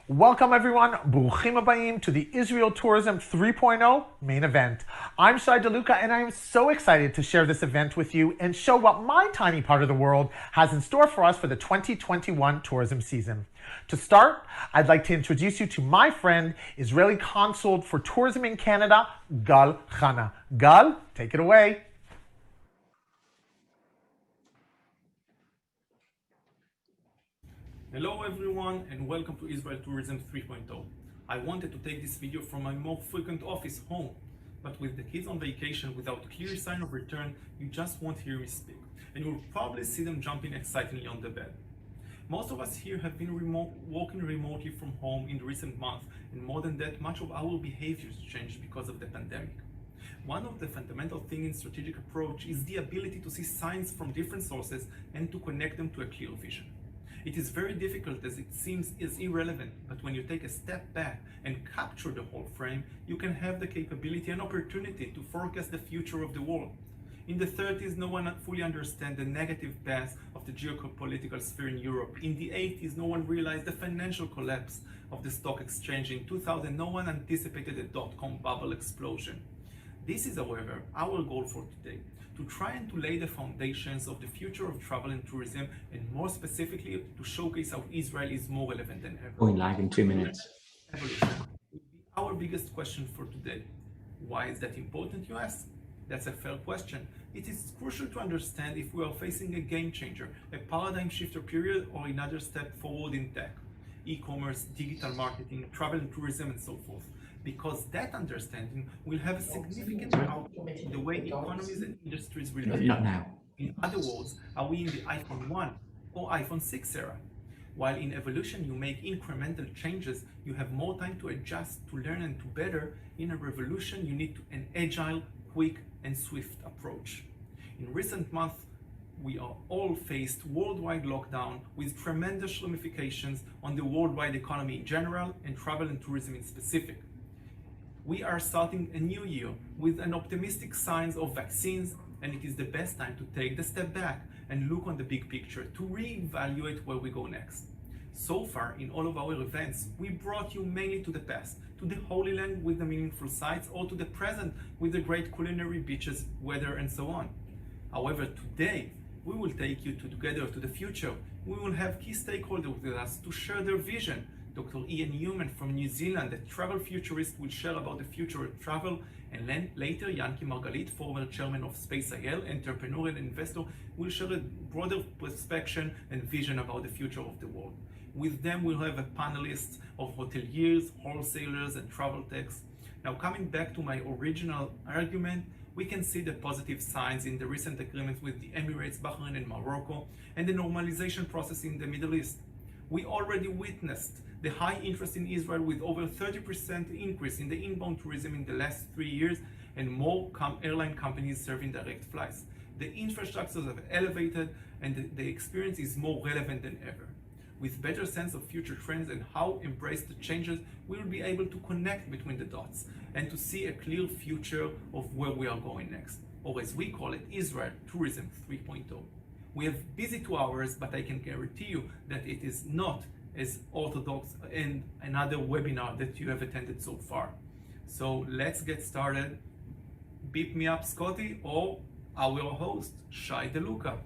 Welcome everyone, Bruchim Habayim to the Israel Tourism 3.0 main event. I'm Shai DeLuca and I am so excited to share this event with you and show what my tiny part of the world has in store for us for the 2021 tourism season. To start, I'd like to introduce you to my friend, Israeli Consul for Tourism in Canada, Gal Hana. Gal, take it away. Hello everyone and welcome to Israel Tourism 3.0. I wanted to take this video from my more frequent office home, but with the kids on vacation without a clear sign of return, you just won't hear me speak, and you'll probably see them jumping excitedly on the bed. Most of us here have been working remotely from home in the recent months, and more than that, much of our behaviors changed because of the pandemic. One of the fundamental things in strategic approach is the ability to see signs from different sources and to connect them to a clear vision. It is very difficult as it seems is irrelevant, but when you take a step back and capture the whole frame, you can have the capability and opportunity to forecast the future of the world. In the 30s, no one fully understood the negative path of the geopolitical sphere in Europe. In the 80s, no one realized the financial collapse of the stock exchange. In 2000, no one anticipated a dot-com bubble explosion. This is, however, our goal for today, to try and to lay the foundations of the future of travel and tourism, and more specifically, to showcase how Israel is more relevant than ever. Going live in 2 minutes. Evolution will be our biggest question for today. Why is that important, you ask? That's a fair question. It is crucial to understand if we are facing a game changer, a paradigm shifter period, or another step forward in tech, e-commerce, digital marketing, travel and tourism, and so forth. Because that understanding will have a significant outcome in the way economies and industries will behave. Not now. In other words, are we in the iPhone 1 or iPhone 6 era? While in evolution you make incremental changes, you have more time to adjust, to learn, and to better. In a revolution, you need an agile, quick, and swift approach. In recent months, we are all faced worldwide lockdown with tremendous ramifications on the worldwide economy in general and travel and tourism in specific. We are starting a new year with an optimistic signs of vaccines, and it is the best time to take the step back and look on the big picture to reevaluate where we go next. So far, in all of our events, we brought you mainly to the past, to the Holy Land with the meaningful sites, or to the present with the great culinary beaches, weather, and so on. However, today, we will take you together to the future. We will have key stakeholders with us to share their vision. Dr. Yeoman from New Zealand, a travel futurist, will share about the future of travel, and then later Yanki Margalit, former chairman of Space IL, entrepreneur and investor, will share a broader perspective and vision about the future of the world. With them, we'll have a panelist of hoteliers, wholesalers, and travel techs. Now, coming back to my original argument, we can see the positive signs in the recent agreements with the Emirates, Bahrain, and Morocco, and the normalization process in the Middle East. We already witnessed the high interest in Israel with over 30% increase in the inbound tourism in the last 3 years, and more airline companies serving direct flights. The infrastructures have elevated and the experience is more relevant than ever. With better sense of future trends and how embrace the changes, we will be able to connect between the dots and to see a clear future of where we are going next, or as we call it, Israel Tourism 3.0. We have busy 2 hours, but I can guarantee you that it is not as orthodox in another webinar that you have attended so far. So let's get started. Beep me up, Scotty, or our host, Shai DeLuca.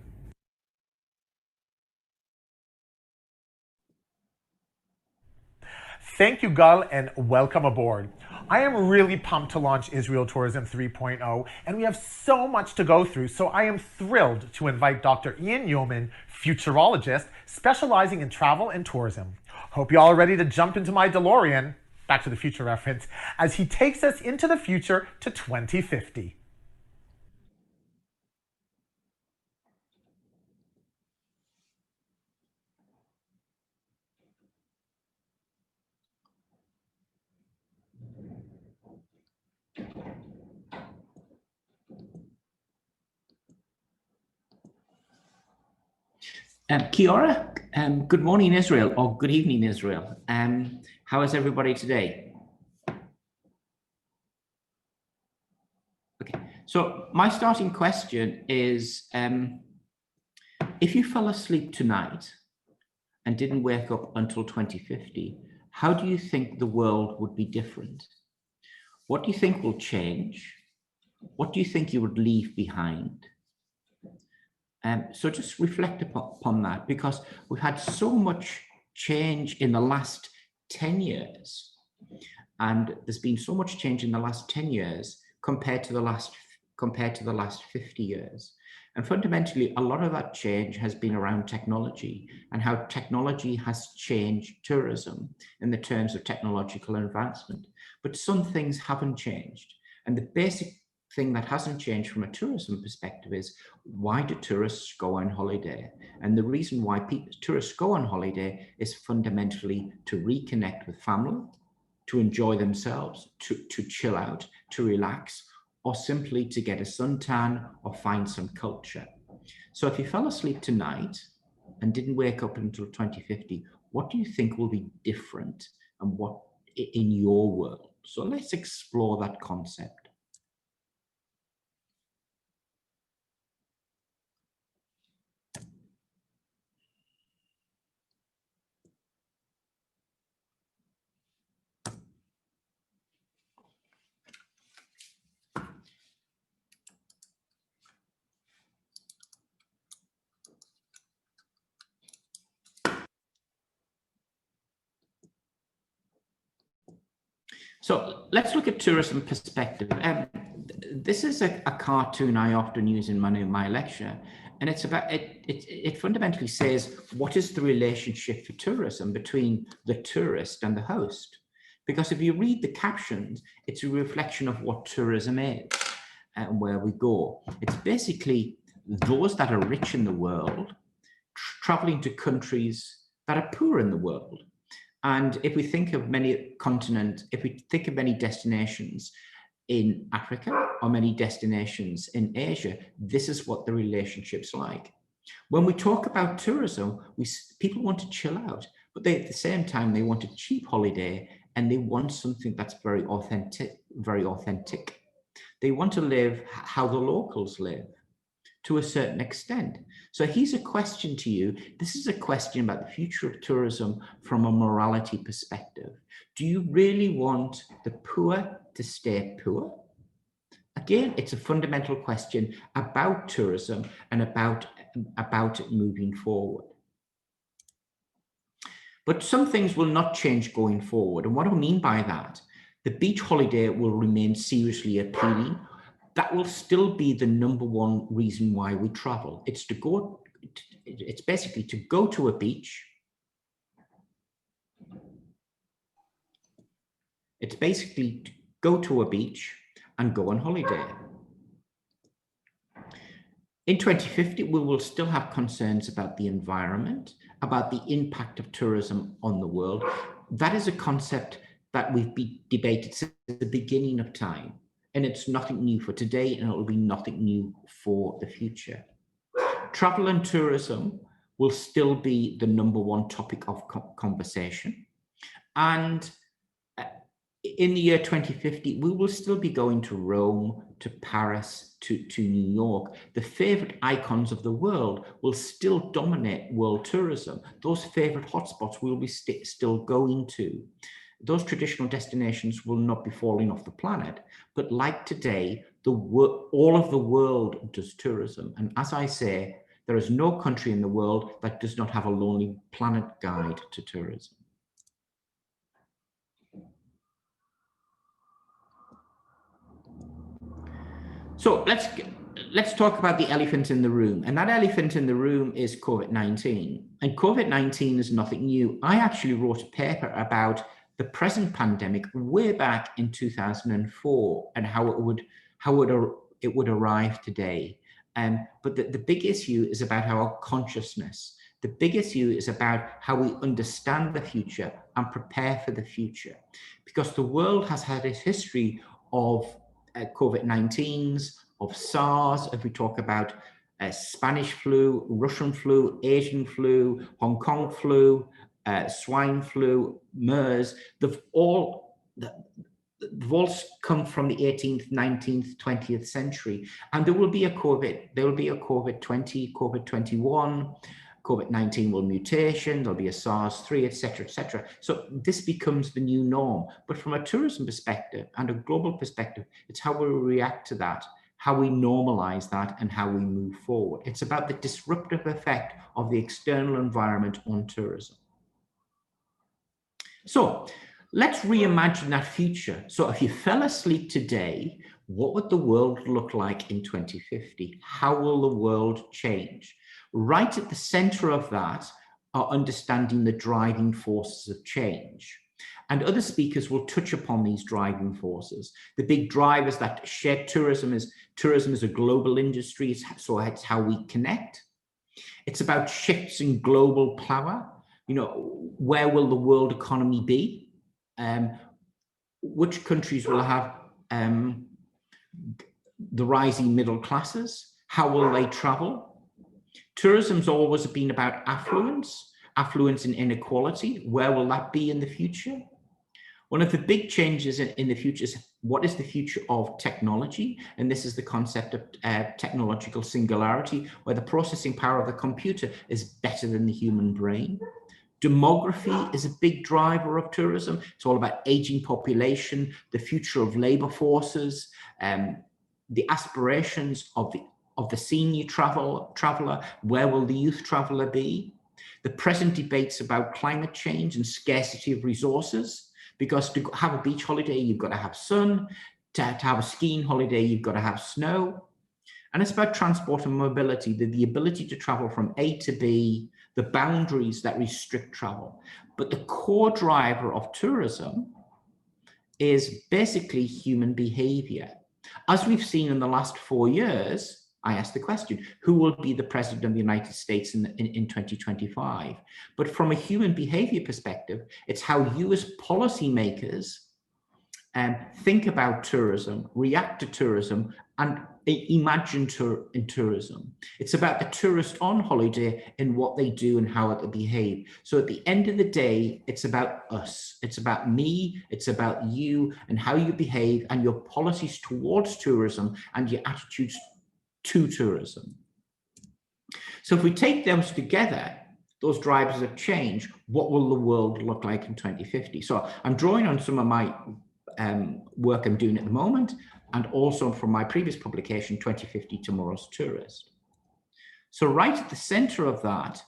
Thank you, Gal, and welcome aboard. I am really pumped to launch Israel Tourism 3.0, and we have so much to go through, so I am thrilled to invite Dr. Yeoman, futurologist, specializing in travel and tourism. Hope you all are ready to jump into my DeLorean, Back to the Future reference, as he takes us into the future to 2050. Kia ora, good morning Israel, or good evening Israel. How is everybody today? Okay, so my starting question is, if you fell asleep tonight and didn't wake up until 2050, how do you think the world would be different? What do you think will change? What do you think you would leave behind? So just reflect upon that, because we've had so much change in the last 10 years. And there's been so much change in the last 10 years compared to the last 50 years. And fundamentally, a lot of that change has been around technology and how technology has changed tourism in the terms of technological advancement. But some things haven't changed. And the basic thing that hasn't changed from a tourism perspective is, why do tourists go on holiday? And the reason why tourists go on holiday is fundamentally to reconnect with family, to enjoy themselves, to chill out, to relax, or simply to get a suntan or find some culture. So if you fell asleep tonight and didn't wake up until 2050, what do you think will be different and what in your world? So let's explore that concept. So let's look at tourism perspective. This is a cartoon I often use in my lecture, and it's about it fundamentally says, what is the relationship for tourism between the tourist and the host? Because if you read the captions, it's a reflection of what tourism is and where we go. It's basically those that are rich in the world traveling to countries that are poor in the world. And if we think of many continents, if we think of many destinations in Africa or many destinations in Asia, this is what the relationship's like. When we talk about tourism, people want to chill out, but at the same time, they want a cheap holiday and they want something that's very authentic, very authentic. They want to live how the locals live to a certain extent. So here's a question to you. This is a question about the future of tourism from a morality perspective. Do you really want the poor to stay poor? Again, it's a fundamental question about tourism and about it moving forward. But some things will not change going forward. And what do I mean by that? The beach holiday will remain seriously appealing. That will still be the #1 reason why we travel. It's basically to go to a beach. It's basically to go to a beach and go on holiday. In 2050, we will still have concerns about the environment, about the impact of tourism on the world. That is a concept that we've debated since the beginning of time. And it's nothing new for today, and it will be nothing new for the future. Travel and tourism will still be the #1 topic of conversation. And in the year 2050, we will still be going to Rome, to Paris, to New York. The favorite icons of the world will still dominate world tourism. Those favorite hotspots we'll be still going to. Those traditional destinations will not be falling off the planet, but like today, all of the world does tourism. And as I say, there is no country in the world that does not have a Lonely Planet guide to tourism. So let's talk about the elephant in the room. And that elephant in the room is COVID-19. And COVID-19 is nothing new. I actually wrote a paper about the present pandemic way back in 2004 and how it would arrive today. But the big issue is about our consciousness. The big issue is about how we understand the future and prepare for the future. Because the world has had a history of COVID-19s, of SARS, if we talk about Spanish flu, Russian flu, Asian flu, Hong Kong flu, swine flu, MERS, they've all come from the 18th, 19th, 20th century. And there will be a COVID 20, COVID 21, COVID-19 will mutation, there'll be a SARS-3, etc., etc. So this becomes the new norm. But from a tourism perspective and a global perspective, it's how we react to that, how we normalize that, and how we move forward. It's about the disruptive effect of the external environment on tourism. So let's reimagine that future. So if you fell asleep today, what would the world look like in 2050? How will the world change? Right at the center of that are understanding the driving forces of change. And other speakers will touch upon these driving forces. The big drivers that shape tourism is a global industry, so it's how we connect. It's about shifts in global power. You know, where will the world economy be? Which countries will have the rising middle classes? How will they travel? Tourism's always been about affluence and inequality. Where will that be in the future? One of the big changes in the future is what is the future of technology? And this is the concept of technological singularity, where the processing power of the computer is better than the human brain. Demography is a big driver of tourism. It's all about aging population, the future of labor forces, the aspirations of the senior traveler. Where will the youth traveler be? The present debates about climate change and scarcity of resources, because to have a beach holiday, you've got to have sun. To have a skiing holiday, you've got to have snow. And it's about transport and mobility, the ability to travel from A to B, the boundaries that restrict travel. But the core driver of tourism is basically human behavior. As we've seen in the last 4 years, I asked the question, who will be the president of the United States in 2025? But from a human behavior perspective, it's how you as policymakers think about tourism, react to tourism, and imagine in tourism. It's about the tourist on holiday and what they do and how they behave. So at the end of the day, it's about us. It's about me. It's about you and how you behave and your policies towards tourism and your attitudes to tourism. So if we take those together, those drivers of change, what will the world look like in 2050? So I'm drawing on some of my work I'm doing at the moment, and also from my previous publication, 2050 Tomorrow's Tourist. So right at the center of that,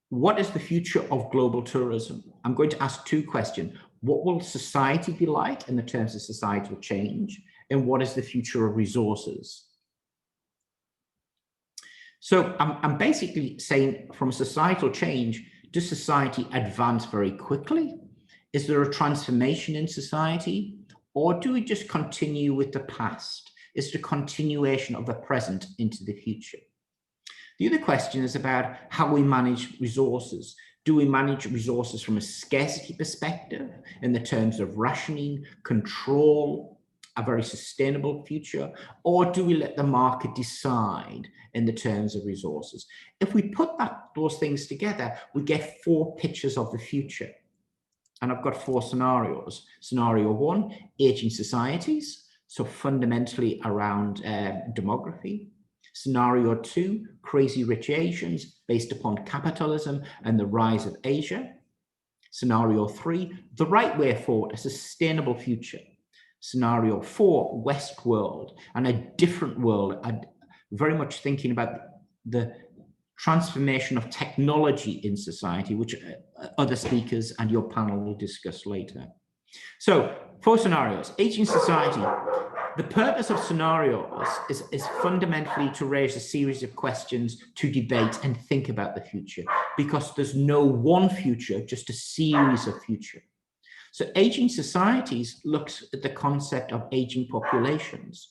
what is the future of global tourism? I'm going to ask two questions. What will society be like in the terms of societal change? And what is the future of resources? So I'm basically saying from societal change, does society advance very quickly? Is there a transformation in society? Or do we just continue with the past? Is it a continuation of the present into the future? The other question is about how we manage resources. Do we manage resources from a scarcity perspective in the terms of rationing, control, a very sustainable future? Or do we let the market decide in the terms of resources? If we put those things together, we get 4 pictures of the future. And I've got 4 scenarios. Scenario 1, aging societies, so fundamentally around demography. Scenario 2, crazy rich Asians based upon capitalism and the rise of Asia. Scenario 3, the right way forward, a sustainable future. Scenario 4, West world, and a different world. I'm very much thinking about the transformation of technology in society, which other speakers and your panel will discuss later. So 4 scenarios, aging society. The purpose of scenarios is fundamentally to raise a series of questions to debate and think about the future, because there's no one future, just a series of future. So aging societies looks at the concept of aging populations.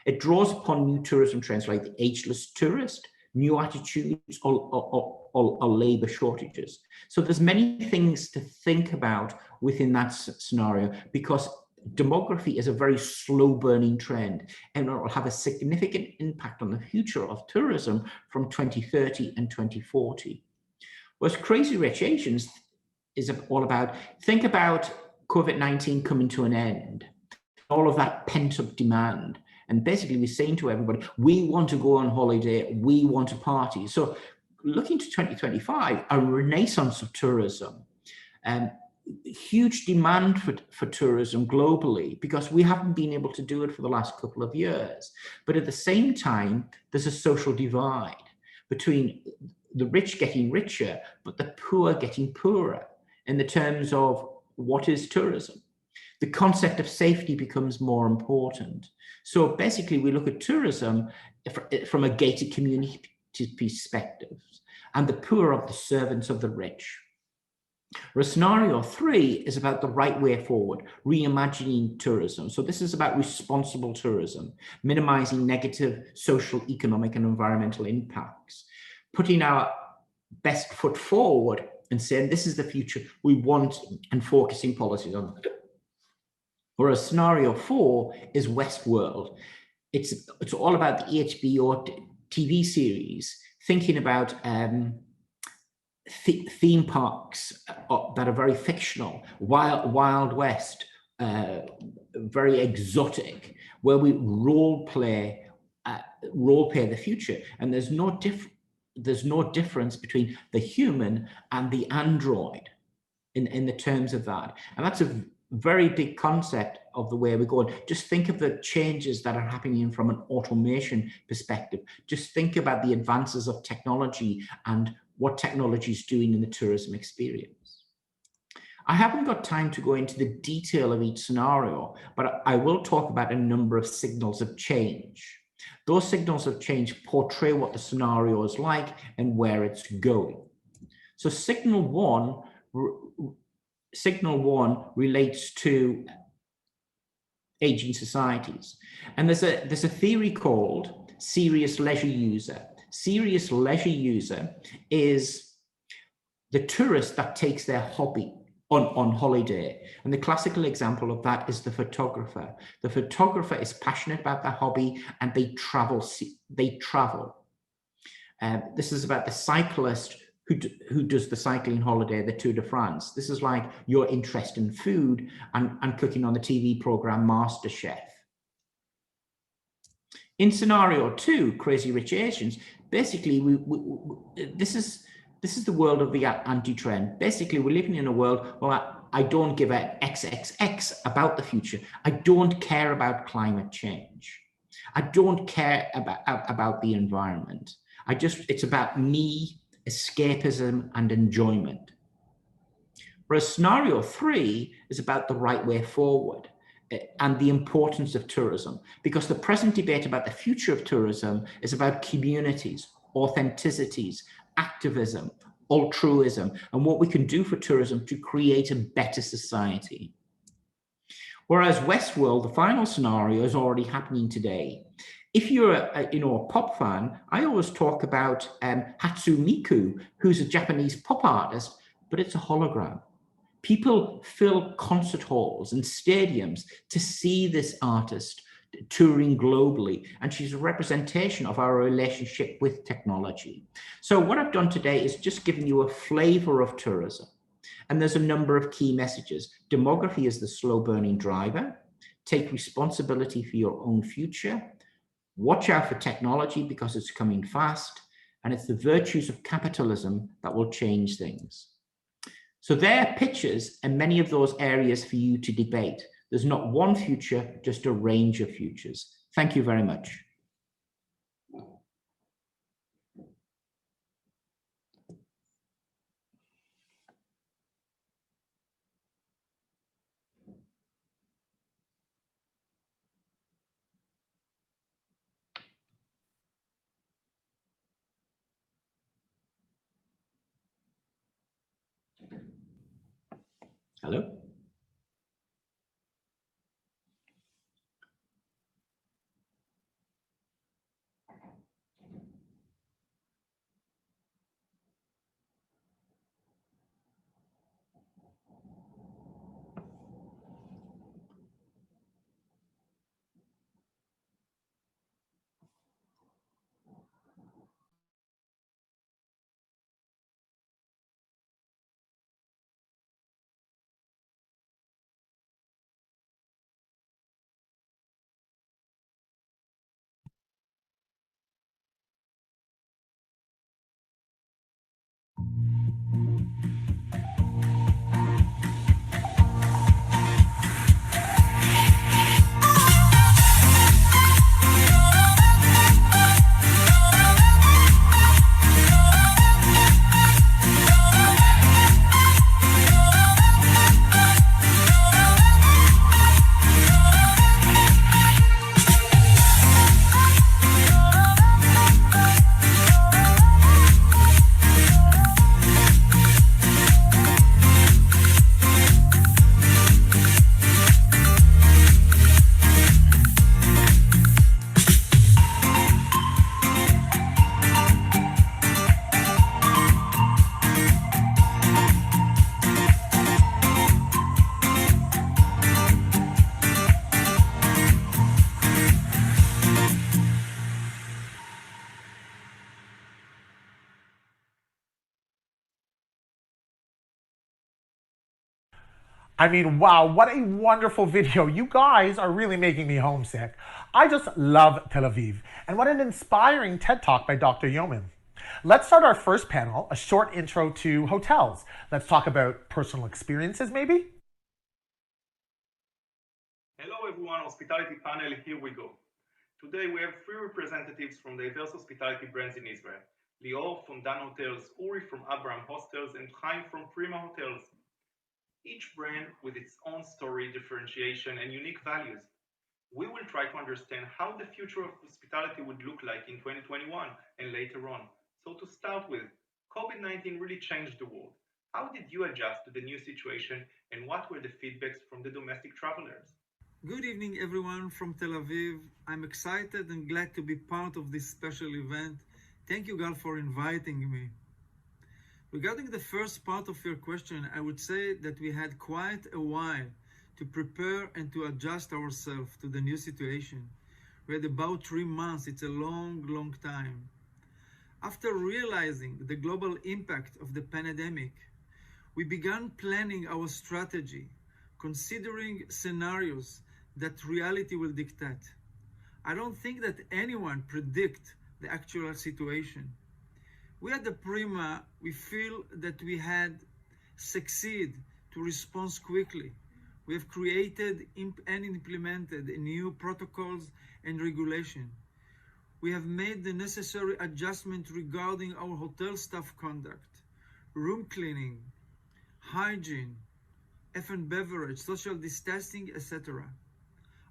It draws upon new tourism trends like the ageless tourist, new attitudes or labor shortages. So there's many things to think about within that scenario, because demography is a very slow burning trend and it will have a significant impact on the future of tourism from 2030 and 2040. Whereas Crazy Rich Asians is all about, think about COVID-19 coming to an end, all of that pent up demand. And basically we're saying to everybody, we want to go on holiday, we want to party. So looking to 2025, a renaissance of tourism. Huge demand for tourism globally, because we haven't been able to do it for the last couple of years. But at the same time, there's a social divide between the rich getting richer, but the poor getting poorer in the terms of what is tourism. The concept of safety becomes more important. So basically, we look at tourism from a gated community perspective, and the poor are the servants of the rich. Whereas scenario 3 is about the right way forward, reimagining tourism. So this is about responsible tourism, minimizing negative social, economic, and environmental impacts, putting our best foot forward and saying this is the future we want and focusing policies on that. Whereas scenario 4 is Westworld. It's all about the HBO TV series, thinking about theme parks that are very fictional, Wild West, very exotic, where we role play the future, and there's no difference between the human and the android in the terms of that, and that's a very big concept of the way we're going. Just think of the changes that are happening from an automation perspective. Just think about the advances of technology and what technology is doing in the tourism experience. I haven't got time to go into the detail of each scenario, but I will talk about a number of signals of change. Those signals of change portray what the scenario is like and where it's going. So signal one relates to aging societies. And there's a theory called serious leisure user. Serious leisure user is the tourist that takes their hobby on holiday. And the classical example of that is the photographer. The photographer is passionate about their hobby and they travel. This is about the cyclist who does the cycling holiday, the Tour de France. This is like your interest in food and cooking on the TV program MasterChef. In scenario 2, Crazy Rich Asians, basically this is the world of the anti-trend. Basically, we're living in a world where I don't give a XXX about the future. I don't care about climate change. I don't care about the environment. It's about me, escapism, and enjoyment. Whereas scenario 3 is about the right way forward and the importance of tourism, because the present debate about the future of tourism is about communities, authenticities, activism, altruism, and what we can do for tourism to create a better society. Whereas Westworld, the final scenario, is already happening today. If you're a pop fan, I always talk about Hatsune Miku, who's a Japanese pop artist, but it's a hologram. People fill concert halls and stadiums to see this artist touring globally, and she's a representation of our relationship with technology. So what I've done today is just given you a flavor of tourism, and there's a number of key messages. Demography is the slow-burning driver. Take responsibility for your own future. Watch out for technology because it's coming fast, and it's the virtues of capitalism that will change things. So there are pictures and many of those areas for you to debate. There's not one future, just a range of futures. Thank you very much. Hello? I mean, wow, what a wonderful video. You guys are really making me homesick. I just love Tel Aviv. And what an inspiring TED Talk by Dr. Yeoman. Let's start our first panel, a short intro to hotels. Let's talk about personal experiences, maybe? Hello everyone, Hospitality Panel, here we go. Today we have three representatives from diverse hospitality brands in Israel. Lior from Dan Hotels, Uri from Abraham Hostels, and Chaim from Prima Hotels. Each brand with its own story, differentiation, and unique values. We will try to understand how the future of hospitality would look like in 2021 and later on. So to start with, COVID-19 really changed the world. How did you adjust to the new situation, and what were the feedbacks from the domestic travelers? Good evening, everyone from Tel Aviv. I'm excited and glad to be part of this special event. Thank you, Gal, for inviting me. Regarding the first part of your question, I would say that we had quite a while to prepare and to adjust ourselves to the new situation. We had about 3 months. It's a long time. After realizing the global impact of the pandemic, we began planning our strategy, considering scenarios that reality will dictate. I don't think that anyone predict the actual situation. We at the Prima, we feel that we had succeed to respond quickly. We have created and implemented new protocols and regulation. We have made the necessary adjustment regarding our hotel staff conduct, room cleaning, hygiene, and beverage, social distancing, etc.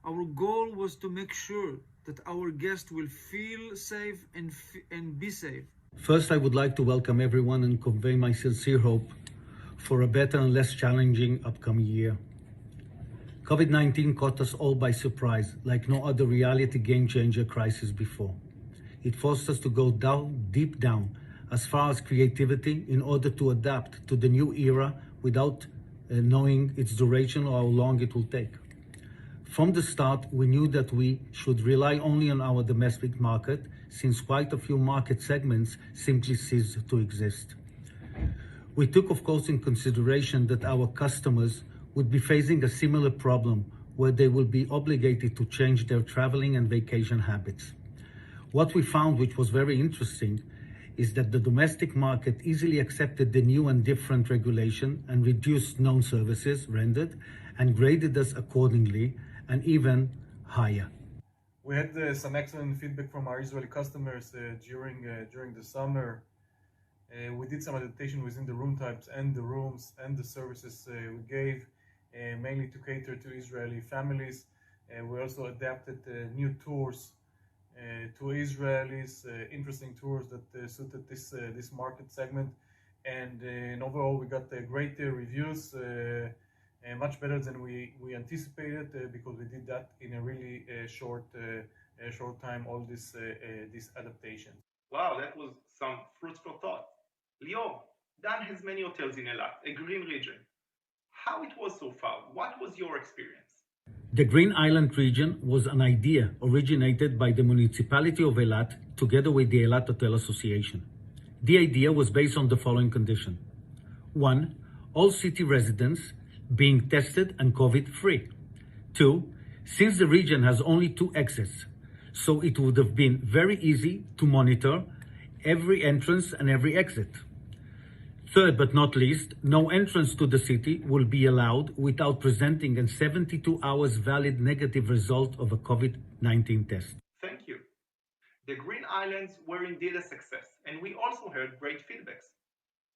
Our goal was to make sure that our guests will feel safe and be safe. First, I would like to welcome everyone and convey my sincere hope for a better and less challenging upcoming year. COVID-19 caught us all by surprise, like no other reality game-changer crisis before. It forced us to go deep down, as far as creativity, in order to adapt to the new era without knowing its duration or how long it will take. From the start, we knew that we should rely only on our domestic market, since quite a few market segments simply ceased to exist. We took, of course, in consideration that our customers would be facing a similar problem, where they will be obligated to change their traveling and vacation habits. What we found, which was very interesting, is that the domestic market easily accepted the new and different regulation and reduced known services rendered and graded us accordingly and even higher. We had some excellent feedback from our Israeli customers during the summer. We did some adaptation within the room types and the rooms and the services we gave, mainly to cater to Israeli families. We also adapted new tours to Israelis, interesting tours that suited this market segment, and overall we got great reviews, much better than we anticipated, because we did that in a really short time. All this adaptation. Wow, that was some fruitful thought. Lior, Dan has many hotels in Eilat, a green region. How it was so far? What was your experience? The Green Island region was an idea originated by the municipality of Eilat together with the Eilat Hotel Association. The idea was based on the following condition. 1. All city residents being tested and COVID-free. 2. Since the region has only 2 exits, so it would have been very easy to monitor every entrance and every exit. Third, but not least, no entrance to the city will be allowed without presenting a 72 hours valid negative result of a COVID-19 test. Thank you. The Green Islands were indeed a success, and we also heard great feedbacks.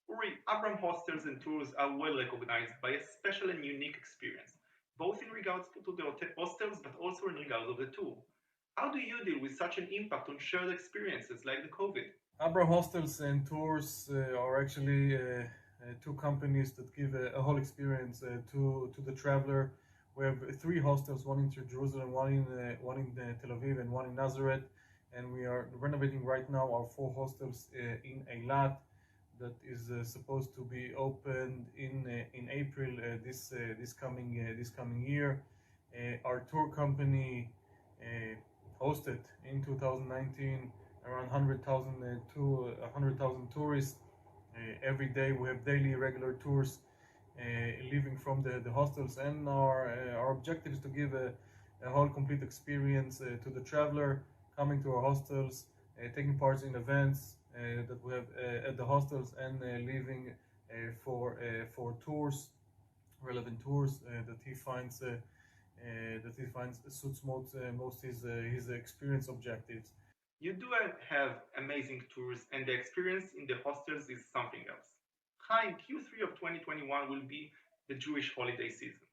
Uri, Abraham Hostels and Tours are well recognized by a special and unique experience, both in regards to the hostels, but also in regards of the tour. How do you deal with such an impact on shared experiences like the COVID? Abraham Hostels and Tours are actually two companies that give a whole experience to the traveler. We have 3 hostels, one in Jerusalem, one in Tel Aviv, and one in Nazareth. And we are renovating right now our 4 hostels in Eilat that is supposed to be opened in April this coming year. Our tour company hosted in 2019 around 100,000 tourists. Every day we have daily regular tours living from the hostels, and our objective is to give a whole complete experience to the traveler coming to our hostels, taking part in events that we have at the hostels, and leaving for tours, relevant tours that he finds suits most his experience objectives. You do have amazing tours, and the experience in the hostels is something else. Chaim, Q3 of 2021 will be the Jewish holiday season,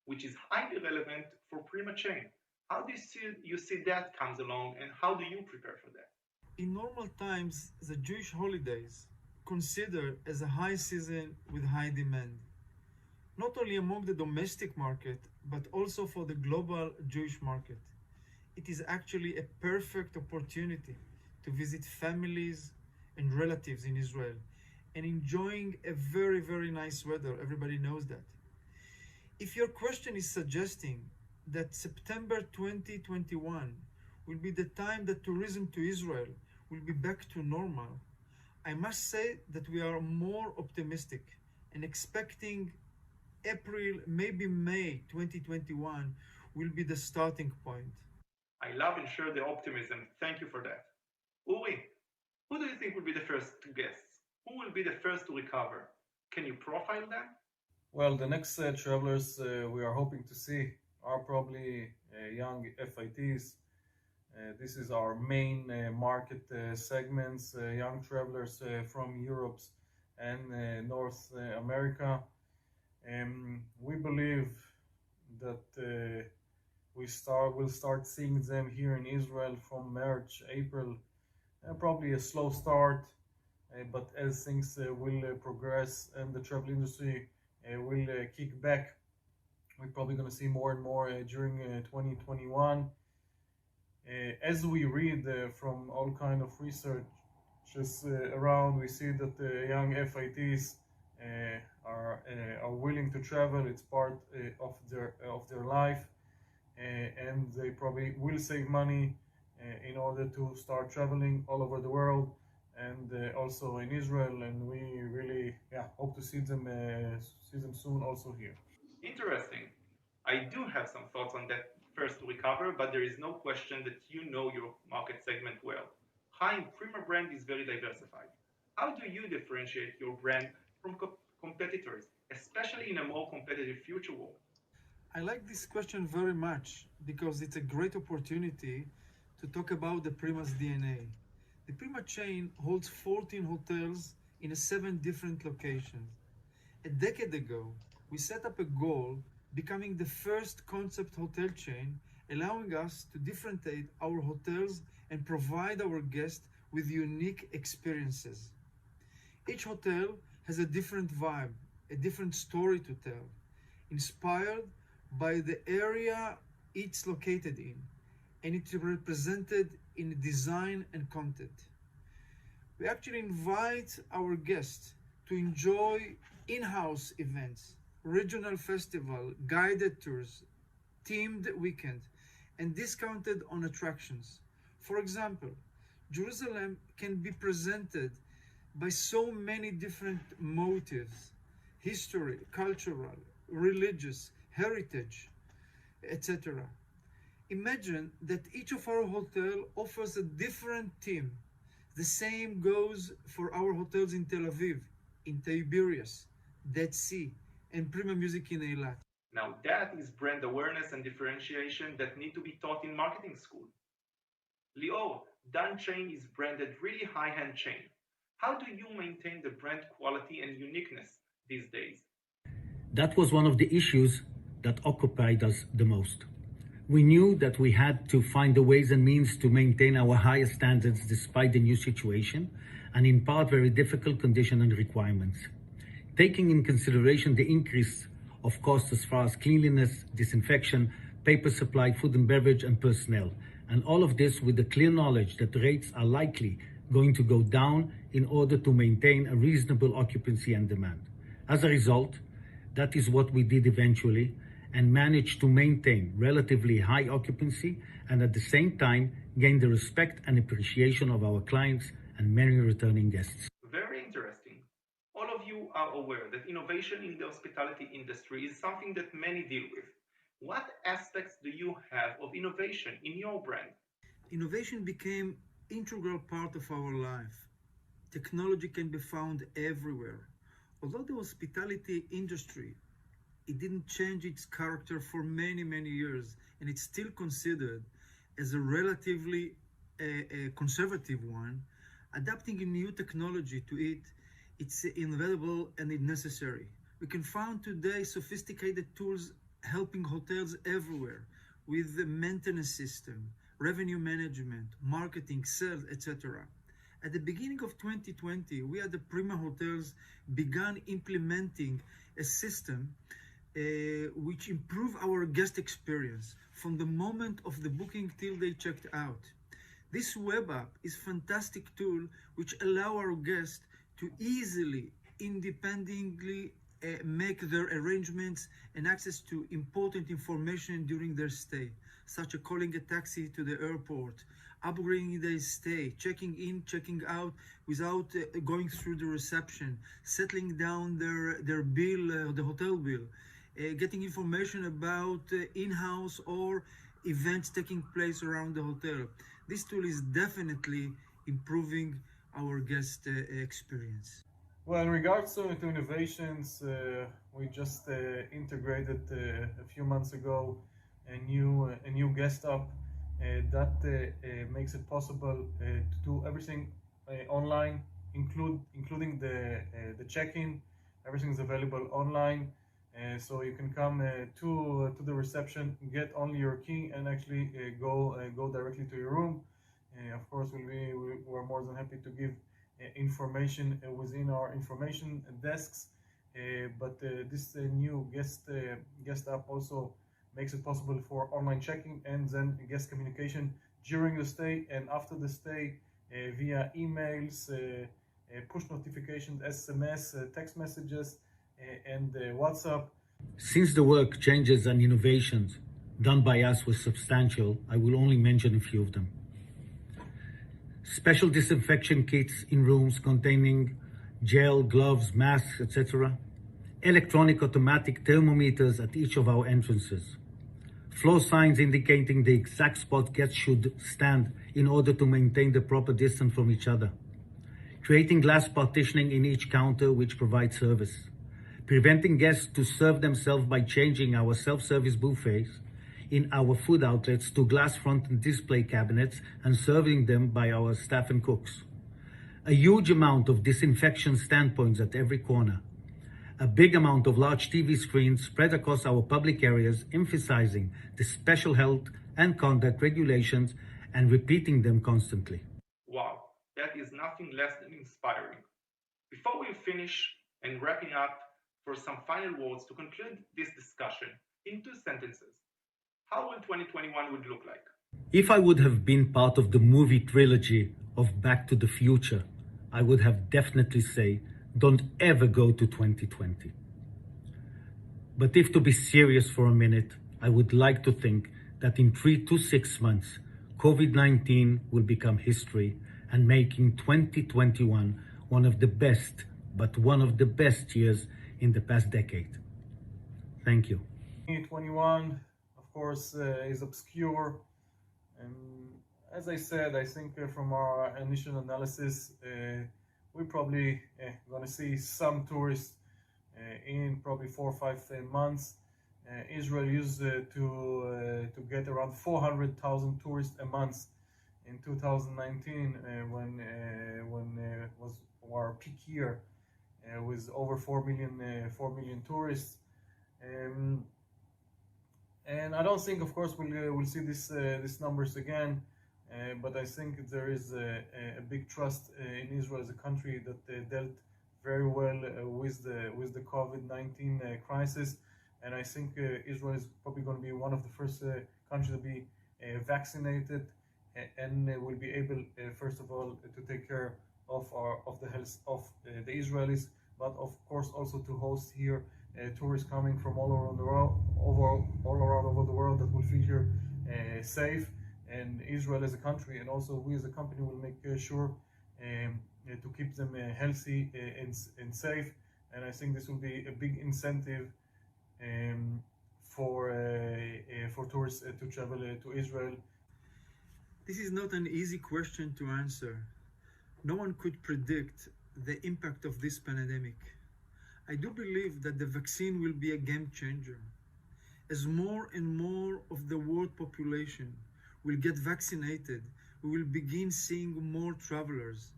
which is highly relevant for Prima chain. How do you see that comes along, and how do you prepare for that? In normal times, the Jewish holidays considered as a high season with high demand, not only among the domestic market, but also for the global Jewish market. It is actually a perfect opportunity to visit families and relatives in Israel and enjoying a very, very nice weather. Everybody knows that. If your question is suggesting that September 2021 will be the time that tourism to Israel will be back to normal, I must say that we are more optimistic and expecting April, maybe May 2021 will be the starting point. I love and share the optimism. Thank you for that. Uri, who do you think will be the first two guests? Who will be the first to recover? Can you profile them? Well, the next travelers we are hoping to see are probably young FITs. This is our main market segments, young travelers from Europe and North America. We believe that we'll start seeing them here in Israel from March, April. Probably a slow start, but as things will progress and the travel industry will kick back, we're probably going to see more and more during 2021. As we read from all kind of research just around, we see that the young FITs are willing to travel. It's part of their life, and they probably will save money in order to start traveling all over the world, and also in Israel. And we really hope to see them soon also here. Interesting. I do have some thoughts on that first to recover, but there is no question that you know your market segment well. Chaim, Prima brand is very diversified. How do you differentiate your brand from competitors, especially in a more competitive future world? I like this question very much because it's a great opportunity to talk about the Prima's DNA. The Prima chain holds 14 hotels in 7 different locations. A decade ago, we set up a goal becoming the first concept hotel chain, allowing us to differentiate our hotels and provide our guests with unique experiences. Each hotel has a different vibe, a different story to tell, inspired by the area it's located in, and it's represented in design and content. We actually invite our guests to enjoy in-house events, regional festival, guided tours, themed weekend, and discounted on attractions. For example, Jerusalem can be presented by so many different motives: history, cultural, religious, heritage, etc. Imagine that each of our hotels offers a different theme. The same goes for our hotels in Tel Aviv, in Tiberias, Dead Sea, and Prima Music in Eilat. Now that is brand awareness and differentiation that need to be taught in marketing school. Lior, Dan chain is branded really high-end chain. How do you maintain the brand quality and uniqueness these days? That was one of the issues that occupied us the most. We knew that we had to find the ways and means to maintain our highest standards despite the new situation, and in part very difficult conditions and requirements. Taking in consideration the increase of costs as far as cleanliness, disinfection, paper supply, food and beverage, and personnel. And all of this with the clear knowledge that rates are likely going to go down in order to maintain a reasonable occupancy and demand. As a result, that is what we did eventually, and managed to maintain relatively high occupancy and at the same time gain the respect and appreciation of our clients and many returning guests. Very interesting. All of you you are aware that innovation in the hospitality industry is something that many deal with. What aspects do you have of innovation in your brand? Innovation became integral part of our life. Technology can be found everywhere. Although the hospitality industry, it didn't change its character for many, many years, and it's still considered as a relatively conservative one, adapting a new technology to it, it's inevitable and it's necessary. We can find today sophisticated tools helping hotels everywhere with the maintenance system, revenue management, marketing, sales, etc. At the beginning of 2020, we at the Prima Hotels began implementing a system which improve our guest experience from the moment of the booking till they checked out. This web app is a fantastic tool which allow our guests to easily, independently make their arrangements and access to important information during their stay, such as calling a taxi to the airport, upgrading their stay, checking in, checking out without going through the reception, settling down their bill, the hotel bill, getting information about in-house or events taking place around the hotel. This tool is definitely improving our guest experience. Well, in regards to innovations, we just integrated a few months ago a new guest app that makes it possible to do everything online, including the check-in. Everything is available online, so you can come to the reception, get only your key, and actually go directly to your room. Of course, we're more than happy to give information within our information desks, but this new guest app also makes it possible for online checking and then guest communication during the stay and after the stay via emails, push notifications, SMS, text messages, and WhatsApp. Since the work, changes, and innovations done by us were substantial, I will only mention a few of them. Special disinfection kits in rooms containing gel, gloves, masks, etc. Electronic automatic thermometers at each of our entrances. Floor signs indicating the exact spot guests should stand in order to maintain the proper distance from each other. Creating glass partitioning in each counter which provides service. Preventing guests to serve themselves by changing our self-service buffets in our food outlets to glass front and display cabinets and serving them by our staff and cooks. A huge amount of disinfection standpoints at every corner. A big amount of large TV screens spread across our public areas, emphasizing the special health and conduct regulations and repeating them constantly. Wow, that is nothing less than inspiring. Before we finish and wrapping up, for some final words to conclude this discussion in 2 sentences, how will 2021 would look like? If I would have been part of the movie trilogy of Back to the Future, I would have definitely say, don't ever go to 2020. But if to be serious for a minute, I would like to think that in 3 to 6 months, COVID-19 will become history and making 2021 one of the best years in the past decade. Thank you. 2021, of course, is obscure. And as I said, I think from our initial analysis, we're probably going to see some tourists in probably 4 or 5 months. Israel used to get around 400,000 tourists a month in 2019 when was our peak year with over 4 million tourists. And I don't think, of course, we'll see these numbers again. But I think there is a big trust in Israel as a country that dealt very well with the COVID-19 crisis, and I think Israel is probably going to be one of the first countries to be vaccinated, and will be able, first of all, to take care of the health of the Israelis, but of course also to host here tourists coming from all around the world that will feel here safe. And Israel as a country, and also we as a company, will make sure to keep them healthy and safe. and I think this will be a big incentive for tourists to travel to Israel. This is not an easy question to answer. No one could predict the impact of this pandemic. I do believe that the vaccine will be a game changer. As more and more of the world population will get vaccinated, we will begin seeing more travelers.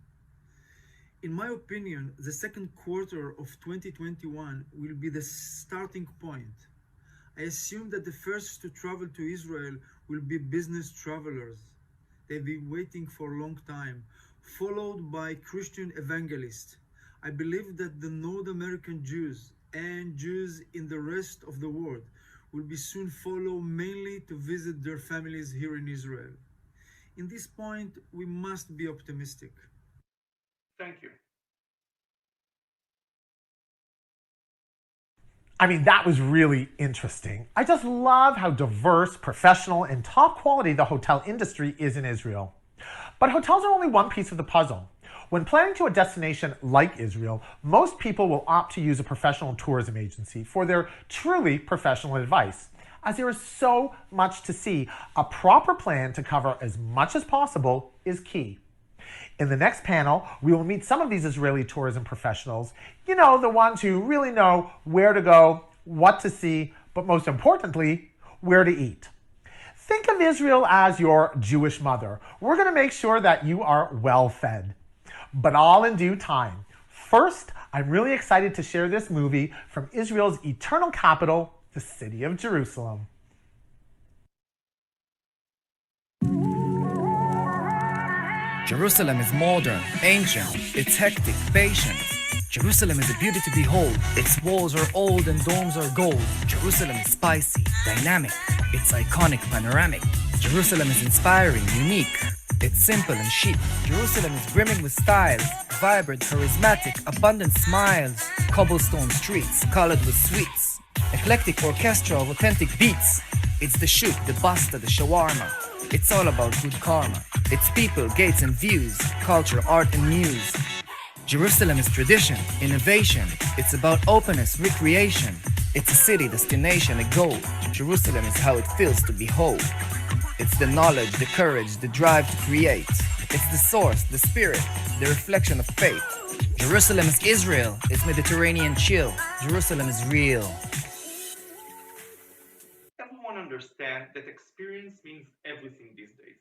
In my opinion, the second quarter of 2021 will be the starting point. I assume that the first to travel to Israel will be business travelers. They've been waiting for a long time, followed by Christian evangelists. I believe that the North American Jews and Jews in the rest of the world will be soon follow mainly to visit their families here in Israel. In this point, we must be optimistic. Thank you. I mean, that was really interesting. I just love how diverse, professional, and top quality the hotel industry is in Israel. But hotels are only one piece of the puzzle. When planning to a destination like Israel, most people will opt to use a professional tourism agency for their truly professional advice. As there is so much to see, a proper plan to cover as much as possible is key. In the next panel, we will meet some of these Israeli tourism professionals, you know, the ones who really know where to go, what to see, but most importantly, where to eat. Think of Israel as your Jewish mother. We're going to make sure that you are well fed, but all in due time. First, I'm really excited to share this movie from Israel's eternal capital, the city of Jerusalem. Jerusalem is modern, ancient, it's hectic, patient. Jerusalem is a beauty to behold. Its walls are old and domes are gold. Jerusalem is spicy, dynamic, it's iconic, panoramic. Jerusalem is inspiring, unique, it's simple and chic. Jerusalem is brimming with styles, vibrant, charismatic, abundant smiles. Cobblestone streets, colored with sweets. Eclectic orchestra of authentic beats. It's the shoot, the basta, the shawarma. It's all about good karma. It's people, gates and views, culture, art and muse. Jerusalem is tradition, innovation. It's about openness, recreation. It's a city, destination, a goal. Jerusalem is how it feels to be whole. It's the knowledge, the courage, the drive to create. It's the source, the spirit, the reflection of faith. Jerusalem is Israel. It's Mediterranean chill. Jerusalem is real. Everyone understands that experience means everything these days.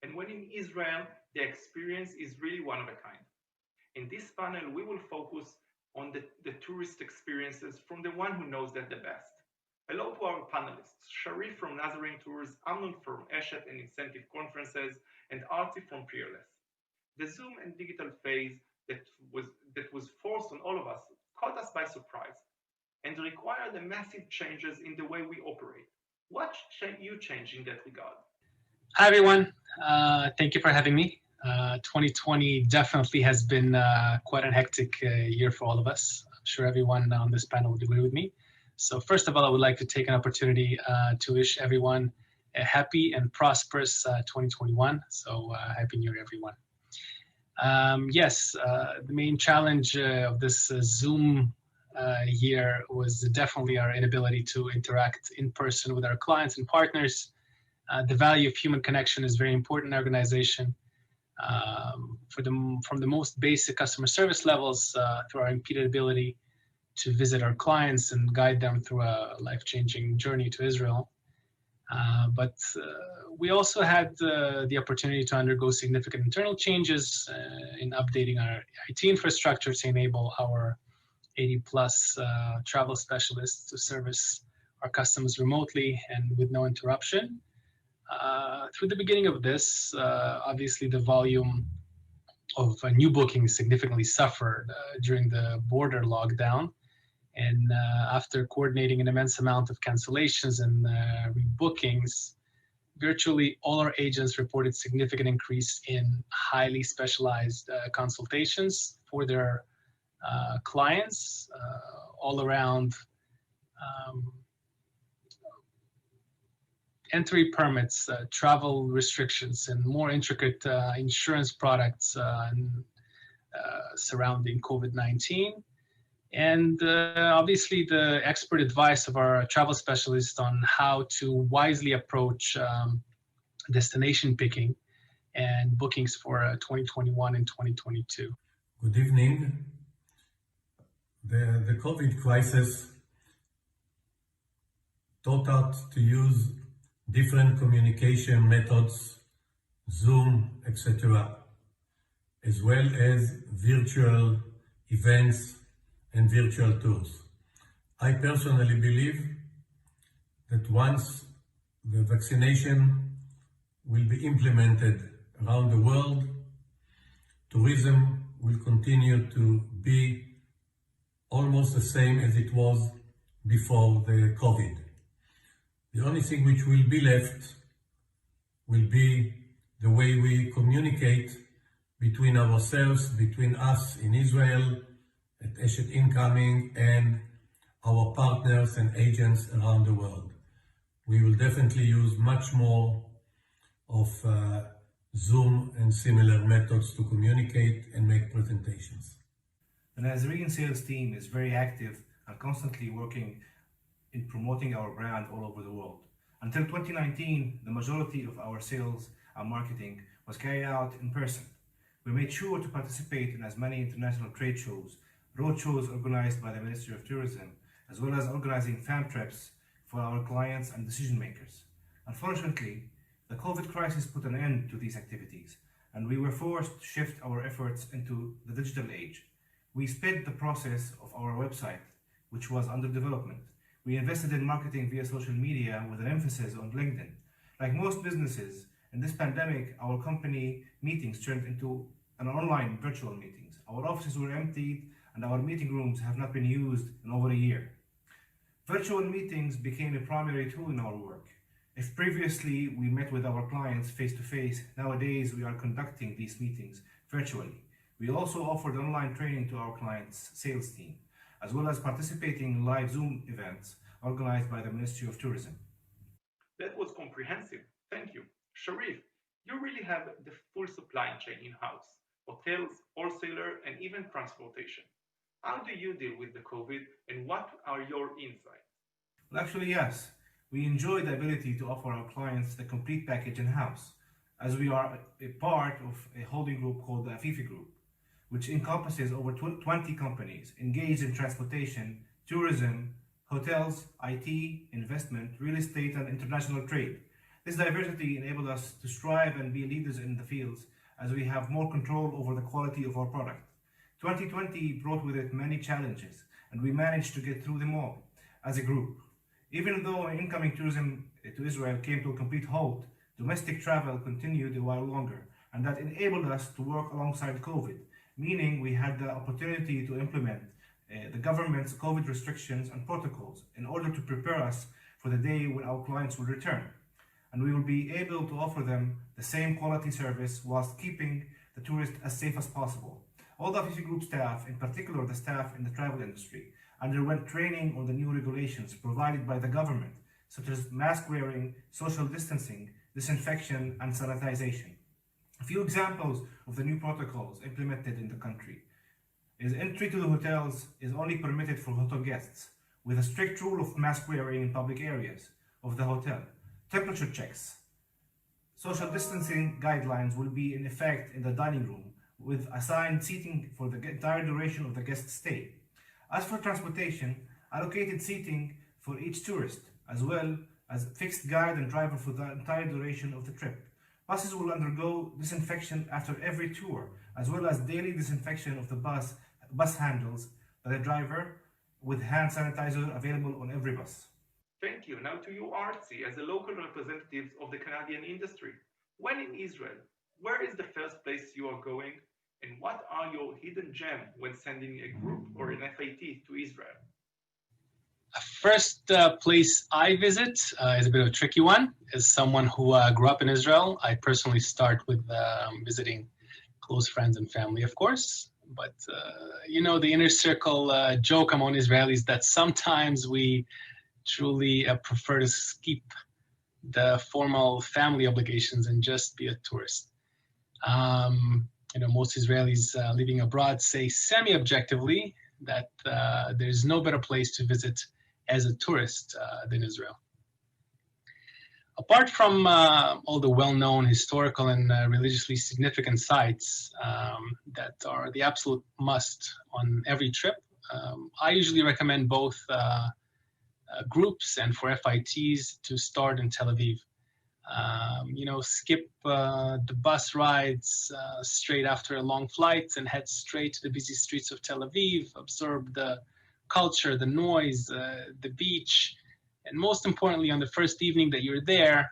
And when in Israel, the experience is really one of a kind. In this panel, we will focus on the tourist experiences from the one who knows that the best. Hello to our panelists, Sharif from Nazarene Tours, Amnon from Eshet and Incentive Conferences, and Arti from Peerless. The Zoom and digital phase that was forced on all of us caught us by surprise and required the massive changes in the way we operate. What you change in that regard? Hi, everyone. Thank you for having me. 2020 definitely has been quite a hectic year for all of us. I'm sure everyone on this panel would agree with me. So first of all, I would like to take an opportunity to wish everyone a happy and prosperous 2021. So Happy New Year, everyone. Yes, the main challenge of this Zoom year was definitely our inability to interact in person with our clients and partners. The value of human connection is very important in our organization. From the most basic customer service levels through our impeded ability to visit our clients and guide them through a life-changing journey to Israel. But we also had the opportunity to undergo significant internal changes in updating our IT infrastructure to enable our 80-plus travel specialists to service our customers remotely and with no interruption. Through the beginning of this, obviously the volume of new bookings significantly suffered during the border lockdown. And after coordinating an immense amount of cancellations and rebookings, virtually all our agents reported significant increase in highly specialized consultations for their clients all around entry permits, travel restrictions, and more intricate insurance products surrounding COVID-19. and obviously the expert advice of our travel specialist on how to wisely approach destination picking and bookings for 2021 and 2022. Good evening. The COVID crisis taught us to use different communication methods, Zoom, etc., as well as virtual events and virtual tours. I personally believe that once the vaccination will be implemented around the world, tourism will continue to be almost the same as it was before the COVID. The only thing which will be left will be the way we communicate between ourselves, between us in Israel, at Eshet Incoming, and our partners and agents around the world. We will definitely use much more of Zoom and similar methods to communicate and make presentations. The Nazarene sales team is very active and constantly working in promoting our brand all over the world. Until 2019, the majority of our sales and marketing was carried out in person. We made sure to participate in as many international trade shows, road shows organized by the Ministry of Tourism, as well as organizing fan trips for our clients and decision makers. Unfortunately, the COVID crisis put an end to these activities, and we were forced to shift our efforts into the digital age. We sped the process of our website, which was under development. We invested in marketing via social media with an emphasis on LinkedIn. Like most businesses, in this pandemic, our company meetings turned into an online virtual meetings. Our offices were emptied and our meeting rooms have not been used in over a year. Virtual meetings became a primary tool in our work. If previously we met with our clients face-to-face, nowadays we are conducting these meetings virtually. We also offered online training to our clients' sales team, as well as participating in live Zoom events organized by the Ministry of Tourism. That was comprehensive. Thank you. Sharif, you really have the full supply chain in-house, hotels, wholesaler, and even transportation. How do you deal with the COVID and what are your insights? Well, actually, yes. We enjoy the ability to offer our clients the complete package in-house, as we are a part of a holding group called the Afifi Group, which encompasses over 20 companies engaged in transportation, tourism, hotels, IT, investment, real estate, and international trade. This diversity enabled us to strive and be leaders in the fields as we have more control over the quality of our product. 2020 brought with it many challenges, and we managed to get through them all as a group. Even though incoming tourism to Israel came to a complete halt, domestic travel continued a while longer, and that enabled us to work alongside COVID, meaning we had the opportunity to implement the government's COVID restrictions and protocols in order to prepare us for the day when our clients will return. And we will be able to offer them the same quality service whilst keeping the tourist as safe as possible. All the Afifi Group staff, in particular the staff in the travel industry, underwent training on the new regulations provided by the government, such as mask wearing, social distancing, disinfection, and sanitization. A few examples of the new protocols implemented in the country is entry to the hotels is only permitted for hotel guests, with a strict rule of mask wearing in public areas of the hotel. Temperature checks. Social distancing guidelines will be in effect in the dining room, with assigned seating for the entire duration of the guest stay. As for transportation, allocated seating for each tourist, as well as fixed guide and driver for the entire duration of the trip. Buses will undergo disinfection after every tour, as well as daily disinfection of the bus handles by the driver, with hand sanitizer available on every bus. Thank you. Now to you, Artsy, as a local representative of the Canadian industry. When in Israel, where is the first place you are going? And what are your hidden gems when sending a group or an FAT to Israel? First place I visit is a bit of a tricky one. As someone who grew up in Israel, I personally start with visiting close friends and family, of course. But, the inner circle joke among Israelis that sometimes we truly prefer to skip the formal family obligations and just be a tourist. Most Israelis living abroad say semi-objectively that there's no better place to visit as a tourist than Israel. Apart from all the well-known historical and religiously significant sites that are the absolute must on every trip, I usually recommend both groups and for FITs to start in Tel Aviv. Skip the bus rides straight after a long flight and head straight to the busy streets of Tel Aviv, absorb the culture, the noise, the beach, and most importantly, on the first evening that you're there,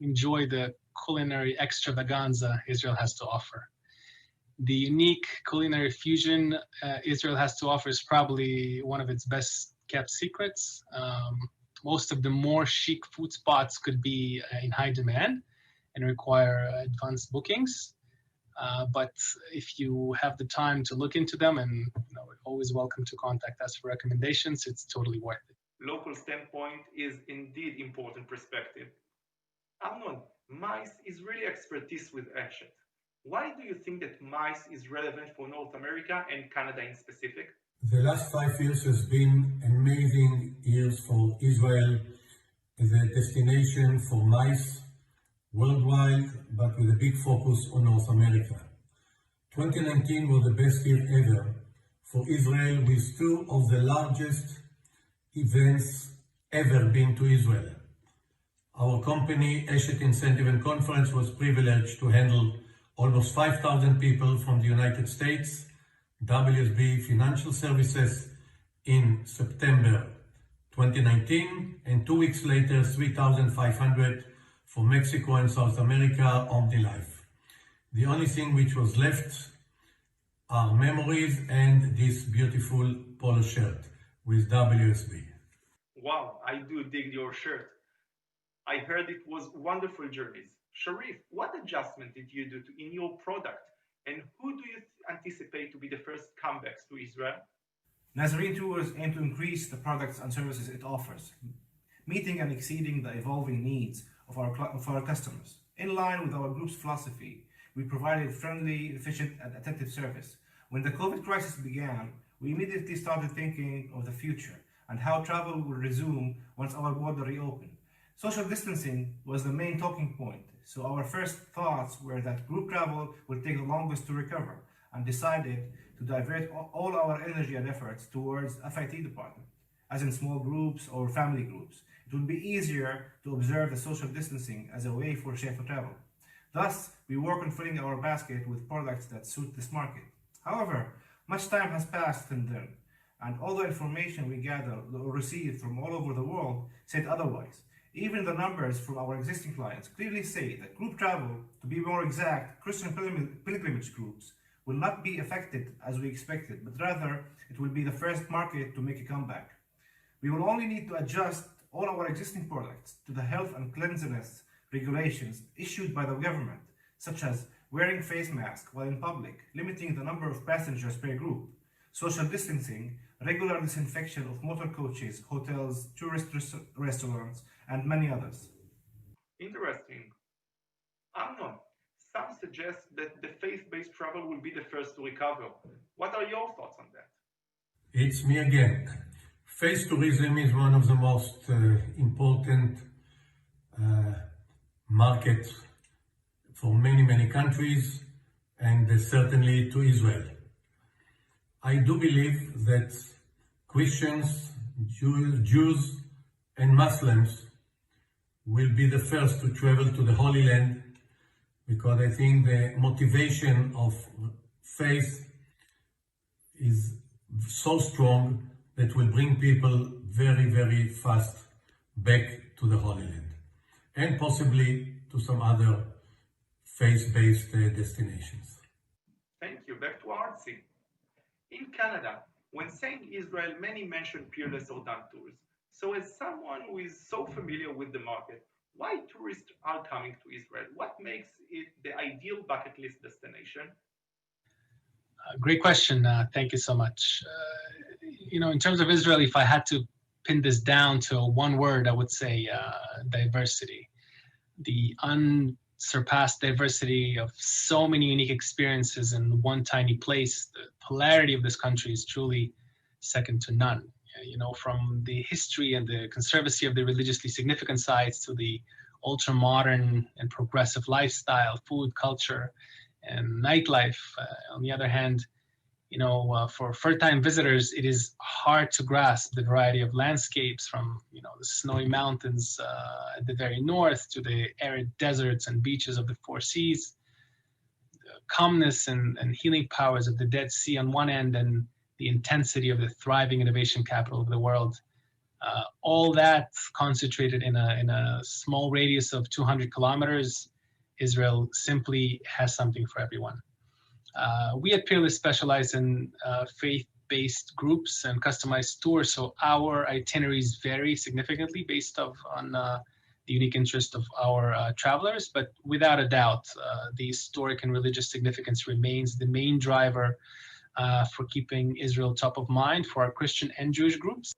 enjoy the culinary extravaganza Israel has to offer. The unique culinary fusion Israel has to offer is probably one of its best kept secrets. Most of the more chic food spots could be in high demand and require advanced bookings. But if you have the time to look into them, and always welcome to contact us for recommendations, it's totally worth it. Local standpoint is indeed important perspective. Amnon, MICE is really expertise with Eshet. Why do you think that MICE is relevant for North America and Canada in specific? The last 5 years has been amazing years for Israel as a destination for MICE worldwide, but with a big focus on North America. 2019 was the best year ever for Israel, with 2 of the largest events ever been to Israel. Our company, Eshet Incentive and Conference, was privileged to handle almost 5,000 people from the United States, WSB Financial Services in September 2019, and 2 weeks later, 3,500 for Mexico and South America, OmniLife. The only thing which was left are memories and this beautiful polo shirt with WSB. Wow, I do dig your shirt. I heard it was wonderful journeys. Sharif, what adjustment did you do in your product, and who do you anticipate to be the first comebacks to Israel? Nazarene Tours aim to increase the products and services it offers, meeting and exceeding the evolving needs of our customers. In line with our group's philosophy, we provided friendly, efficient, and attentive service. When the COVID crisis began, we immediately started thinking of the future and how travel will resume once our border reopened. Social distancing was the main talking point, so our first thoughts were that group travel will take the longest to recover, and decided to divert all our energy and efforts towards FIT department, as in small groups or family groups. It would be easier to observe the social distancing as a way for safer travel. Thus, we work on filling our basket with products that suit this market. However, much time has passed since then, and all the information we gathered or received from all over the world said otherwise. Even the numbers from our existing clients clearly say that group travel, to be more exact, Christian pilgrimage groups, will not be affected as we expected, but rather it will be the first market to make a comeback. We will only need to adjust all our existing products to the health and cleanliness regulations issued by the government, such as wearing face masks while in public, limiting the number of passengers per group, social distancing, regular disinfection of motor coaches, hotels, tourist restaurants, and many others. Interesting. Amnon, some suggest that the faith-based travel will be the first to recover. What are your thoughts on that? It's me again. Faith tourism is one of the most important markets for many countries, and certainly to Israel. I do believe that Christians, Jews, and Muslims will be the first to travel to the Holy Land, because I think the motivation of faith is so strong that will bring people very fast back to the Holy Land, and possibly to some other faith-based destinations. Thank you. Back to Artsy. In Canada, when saying Israel, many mention Peerless or done tours. So as someone who is so familiar with the market, why tourists are coming to Israel? What makes it the ideal bucket list destination? Great question. Thank you so much. In terms of Israel, if I had to pin this down to one word, I would say diversity. The surpassed diversity of so many unique experiences in one tiny place. The polarity of this country is truly second to none. You know, from the history and the conservancy of the religiously significant sites to the ultra-modern and progressive lifestyle, food, culture, and nightlife. On the other hand, you know, for first-time visitors, it is hard to grasp the variety of landscapes from, you know, the snowy mountains at the very north to the arid deserts and beaches of the Four Seas, the calmness and healing powers of the Dead Sea on one end, and the intensity of the thriving innovation capital of the world. All that concentrated in a small radius of 200 kilometers. Israel simply has something for everyone. We at Peerless specialize in faith-based groups and customized tours, so our itineraries vary significantly based on the unique interest of our travelers, but without a doubt, the historic and religious significance remains the main driver for keeping Israel top of mind for our Christian and Jewish groups.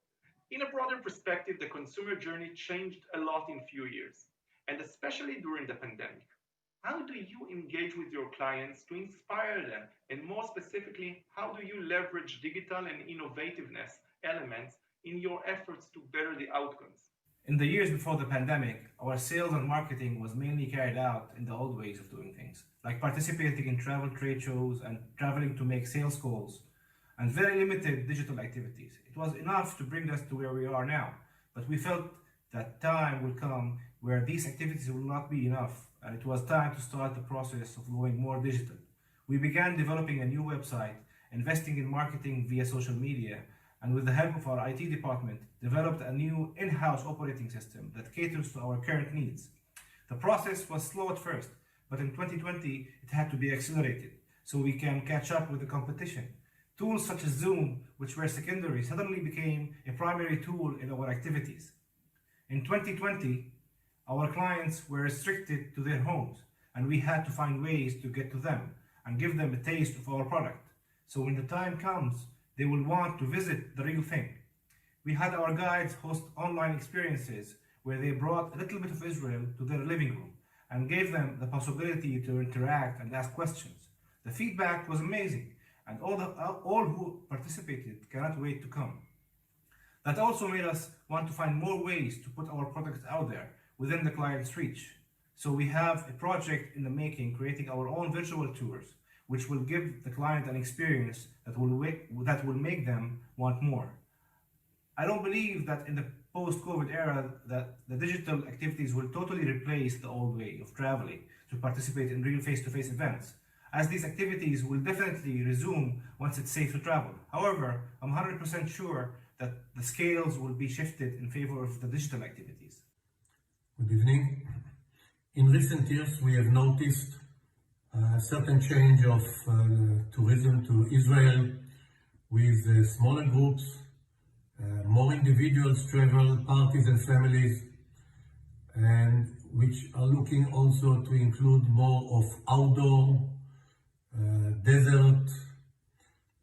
In a broader perspective, the consumer journey changed a lot in few years, and especially during the pandemic. How do you engage with your clients to inspire them? And more specifically, how do you leverage digital and innovativeness elements in your efforts to better the outcomes? In the years before the pandemic, our sales and marketing was mainly carried out in the old ways of doing things, like participating in travel trade shows and traveling to make sales calls, and very limited digital activities. It was enough to bring us to where we are now, but we felt that time will come where these activities will not be enough, and it was time to start the process of going more digital. We began developing a new website, investing in marketing via social media, and with the help of our IT department, developed a new in-house operating system that caters to our current needs. The process was slow at first, but in 2020, it had to be accelerated so we can catch up with the competition. Tools such as Zoom, which were secondary, suddenly became a primary tool in our activities. In 2020, our clients were restricted to their homes, and we had to find ways to get to them and give them a taste of our product. So when the time comes, they will want to visit the real thing. We had our guides host online experiences where they brought a little bit of Israel to their living room and gave them the possibility to interact and ask questions. The feedback was amazing, and all who participated cannot wait to come. That also made us want to find more ways to put our products out there within the client's reach. So we have a project in the making, creating our own virtual tours, which will give the client an experience that will make them want more. I don't believe that in the post-COVID era that the digital activities will totally replace the old way of traveling to participate in real face-to-face events, as these activities will definitely resume once it's safe to travel. However, I'm 100% sure that the scales will be shifted in favor of the digital activities. Good evening. In recent years, we have noticed a certain change of tourism to Israel with smaller groups, more individuals travel, parties and families, and which are looking also to include more of outdoor, desert,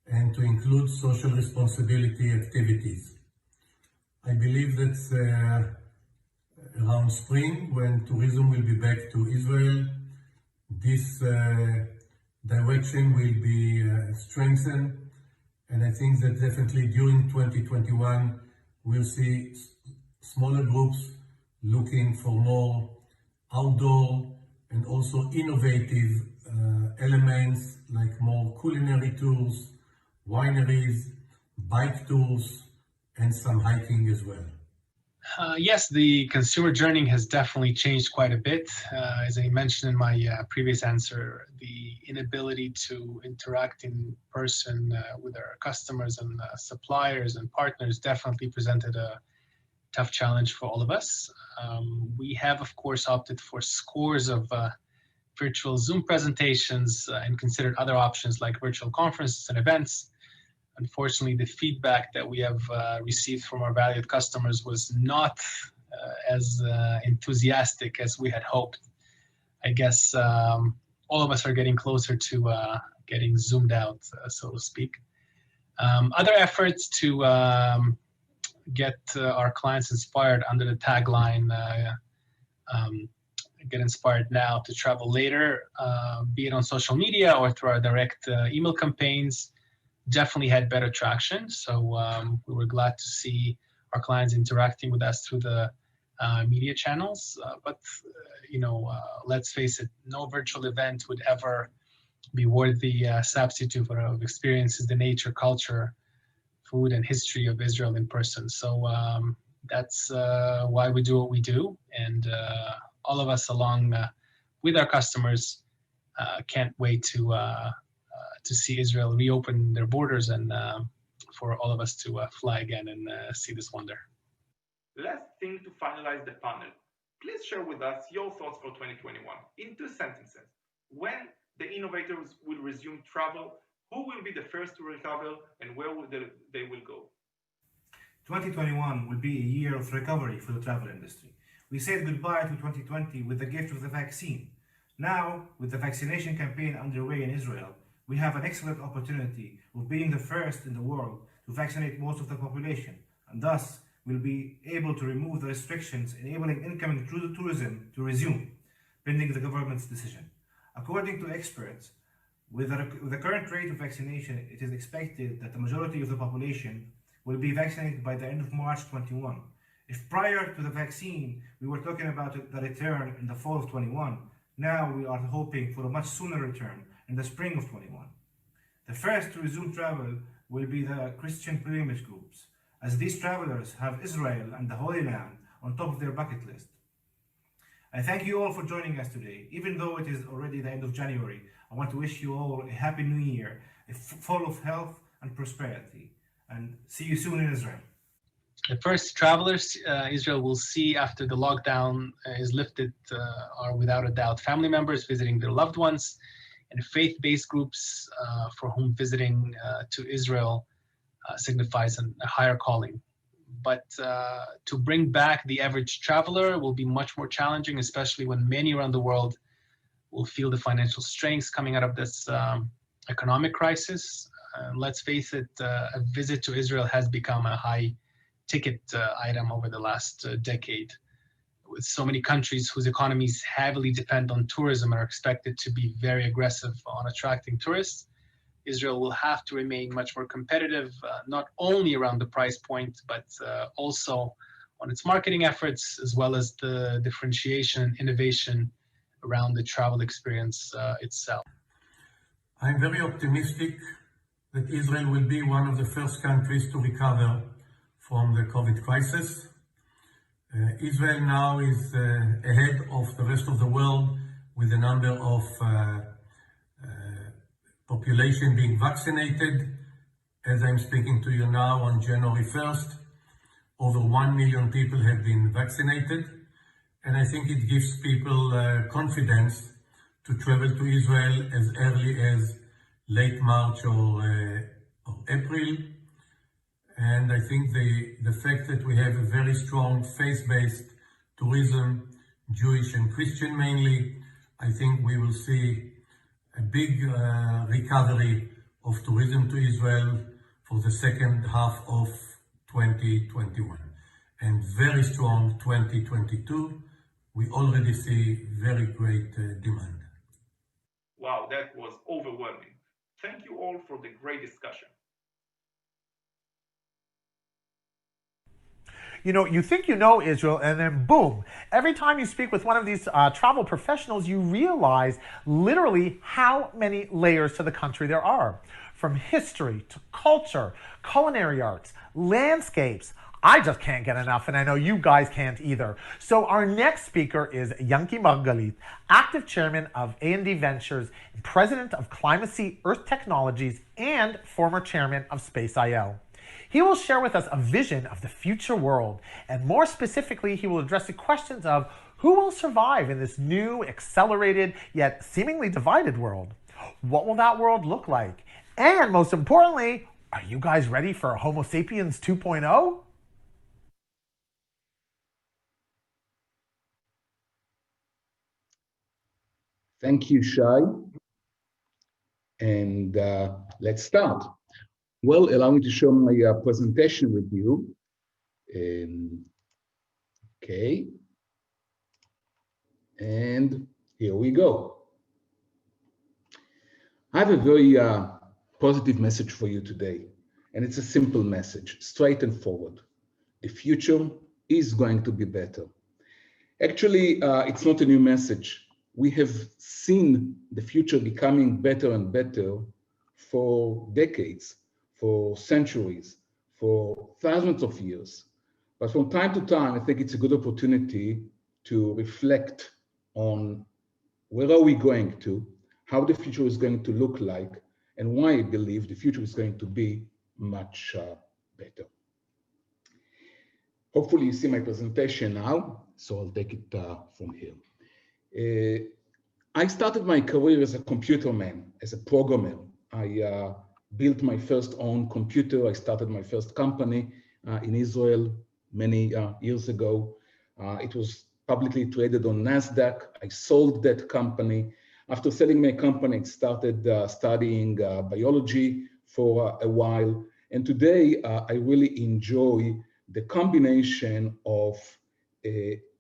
and to include social responsibility activities. I believe that around spring, when tourism will be back to Israel, this direction will be strengthened, and I think that definitely during 2021 we'll see smaller groups looking for more outdoor and also innovative elements like more culinary tours, wineries, bike tours, and some hiking as well. Yes, the consumer journey has definitely changed quite a bit. As I mentioned in my previous answer, the inability to interact in person with our customers and suppliers and partners definitely presented a tough challenge for all of us. We have, of course, opted for scores of virtual Zoom presentations and considered other options like virtual conferences and events. Unfortunately, the feedback that we have received from our valued customers was not as enthusiastic as we had hoped. I guess all of us are getting closer to getting zoomed out, so to speak. Other efforts to get our clients inspired under the tagline get inspired now to travel later, be it on social media or through our direct email campaigns, definitely had better traction. So we were glad to see our clients interacting with us through the media channels. But let's face it, no virtual event would ever be worthy substitute of experiences, the nature, culture, food, and history of Israel in person. So that's why we do what we do. And all of us, along with our customers, can't wait to see Israel reopen their borders and for all of us to fly again and see this wonder. Last thing to finalize the panel. Please share with us your thoughts for 2021 in 2 sentences. When the innovators will resume travel, who will be the first to recover and where they will go? 2021 will be a year of recovery for the travel industry. We said goodbye to 2020 with the gift of the vaccine. Now, with the vaccination campaign underway in Israel, we have an excellent opportunity of being the first in the world to vaccinate most of the population, and thus we'll be able to remove the restrictions enabling incoming tourism to resume, pending the government's decision. According to experts, with the current rate of vaccination, it is expected that the majority of the population will be vaccinated by the end of March 21. If prior to the vaccine, we were talking about the return in the fall of 21, now we are hoping for a much sooner return in the spring of 21. The first to resume travel will be the Christian pilgrimage groups, as these travelers have Israel and the Holy Land on top of their bucket list. I thank you all for joining us today. Even though it is already the end of January, I want to wish you all a happy new year, full of health and prosperity, and see you soon in Israel. The first travelers Israel will see after the lockdown is lifted are without a doubt family members visiting their loved ones, and faith-based groups for whom visiting to Israel signifies a higher calling. But to bring back the average traveler will be much more challenging, especially when many around the world will feel the financial strains coming out of this economic crisis. Let's face it, a visit to Israel has become a high-ticket item over the last decade. With so many countries whose economies heavily depend on tourism and are expected to be very aggressive on attracting tourists, Israel will have to remain much more competitive, not only around the price point, but also on its marketing efforts, as well as the differentiation and innovation around the travel experience itself. I'm very optimistic that Israel will be one of the first countries to recover from the COVID crisis. Israel now is ahead of the rest of the world with the number of population being vaccinated. As I'm speaking to you now on January 1st, over 1 million people have been vaccinated. And I think it gives people confidence to travel to Israel as early as late March or April. And I think the fact that we have a very strong faith-based tourism, Jewish and Christian mainly, I think we will see a big recovery of tourism to Israel for the second half of 2021. And very strong 2022. We already see very great demand. Wow, that was overwhelming. Thank you all for the great discussion. You know, you think you know Israel, and then boom, every time you speak with one of these travel professionals, you realize literally how many layers to the country there are. From history to culture, culinary arts, landscapes. I just can't get enough, and I know you guys can't either. So our next speaker is Yanki Margalit, active chairman of A&D Ventures, president of Climacy Earth Technologies, and former chairman of Space IL. He will share with us a vision of the future world, and more specifically, he will address the questions of who will survive in this new, accelerated, yet seemingly divided world? What will that world look like? And most importantly, are you guys ready for Homo sapiens 2.0? Thank you, Shai. And let's start. Well, allow me to show my presentation with you. Okay. And here we go. I have a very positive message for you today, and it's a simple message, straight and forward. The future is going to be better. Actually, it's not a new message. We have seen the future becoming better and better for decades, for centuries, for thousands of years. But from time to time, I think it's a good opportunity to reflect on where are we going to, how the future is going to look like, and why I believe the future is going to be much better. Hopefully you see my presentation now, so I'll take it from here. I started my career as a computer man, as a programmer. I built my first own computer. I started my first company in Israel many years ago. It was publicly traded on NASDAQ. I sold that company. After selling my company, I started studying biology for a while. And today, I really enjoy the combination of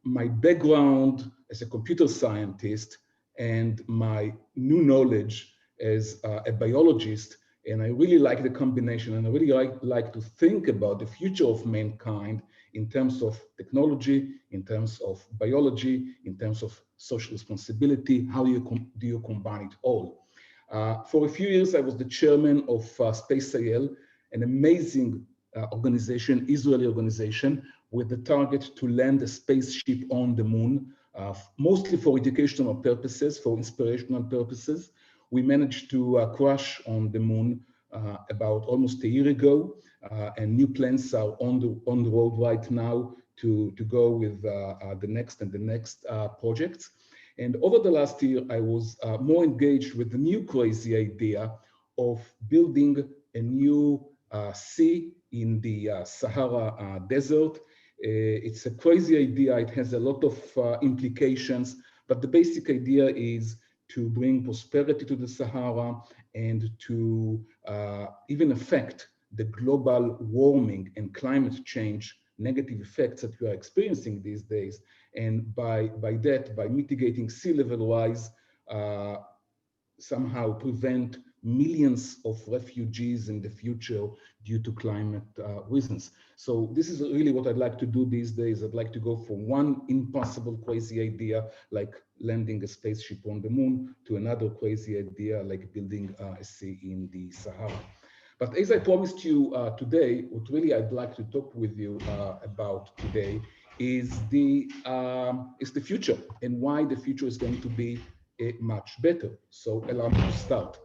my background as a computer scientist and my new knowledge as a biologist. And I really like the combination, and I really like to think about the future of mankind in terms of technology, in terms of biology, in terms of social responsibility. How do you combine it all? For a few years, I was the chairman of SpaceIL, an amazing organization, Israeli organization, with the target to land a spaceship on the moon, mostly for educational purposes, for inspirational purposes. We managed to crash on the moon about almost a year ago, and new plans are on the road right now to go with the next projects. And over the last year, I was more engaged with the new crazy idea of building a new sea in the Sahara Desert. It's a crazy idea. It has a lot of implications, but the basic idea is to bring prosperity to the Sahara and to even affect the global warming and climate change negative effects that we are experiencing these days. And by mitigating sea level rise, somehow prevent millions of refugees in the future due to climate reasons. So this is really what I'd like to do these days. I'd like to go from one impossible crazy idea like landing a spaceship on the moon to another crazy idea like building a sea in the Sahara. But as I promised you today, what really I'd like to talk with you about today is the future and why the future is going to be much better. So allow me to start.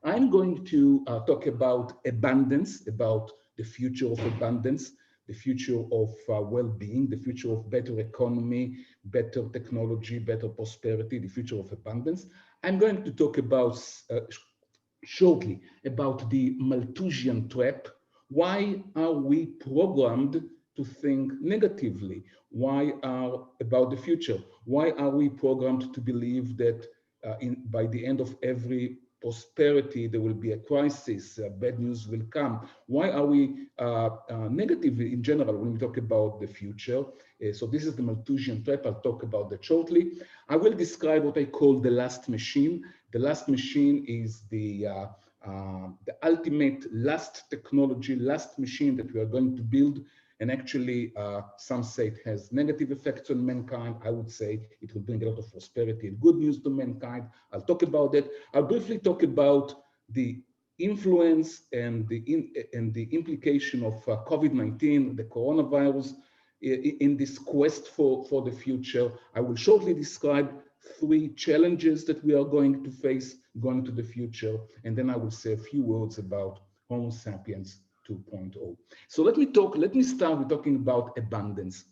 I'm going to talk about abundance, about the future of abundance, the future of well-being, the future of better economy, better technology, better prosperity, the future of abundance. I'm going to talk about shortly about the Malthusian trap. Why are we programmed to think negatively? Why are about the future? Why are we programmed to believe that by the end of every prosperity, there will be a crisis, bad news will come? Why are we negative in general when we talk about the future? So this is the Malthusian trap. I'll talk about that shortly. I will describe what I call the last machine. The last machine is the ultimate last technology, last machine that we are going to build. And actually, some say it has negative effects on mankind. I would say it will bring a lot of prosperity and good news to mankind. I'll talk about that. I'll briefly talk about the influence and the implication of COVID-19, the coronavirus, in this quest for the future. I will shortly describe 3 challenges that we are going to face going to the future. And then I will say a few words about Homo sapiens 2.0. So let me start with talking about abundance.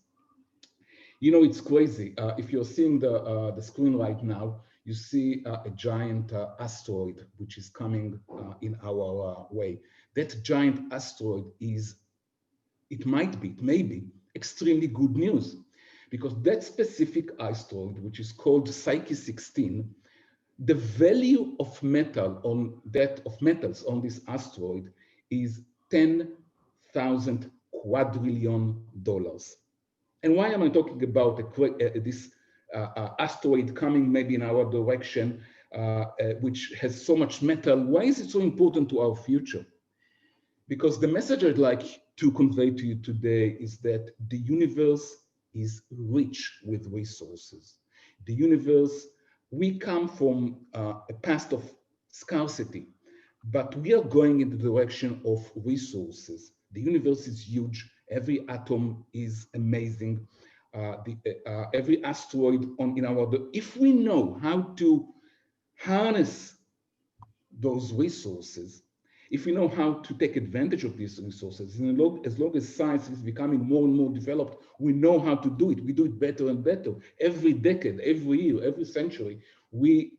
You know, it's crazy. If you're seeing the screen right now, you see a giant asteroid, which is coming in our way. That giant asteroid it may be extremely good news, because that specific asteroid, which is called Psyche 16, the value of metals on this asteroid is $10,000 quadrillion. And why am I talking about this asteroid coming maybe in our direction, which has so much metal. Why is it so important to our future? Because the message I'd like to convey to you today is that the universe is rich with resources. The universe, we come from a past of scarcity, but we are going in the direction of resources. The universe is huge. Every atom is amazing. Every asteroid in our, if we know how to harness those resources, if we know how to take advantage of these resources, as long as science is becoming more and more developed, we know how to do it. We do it better and better. Every decade, every year, every century, we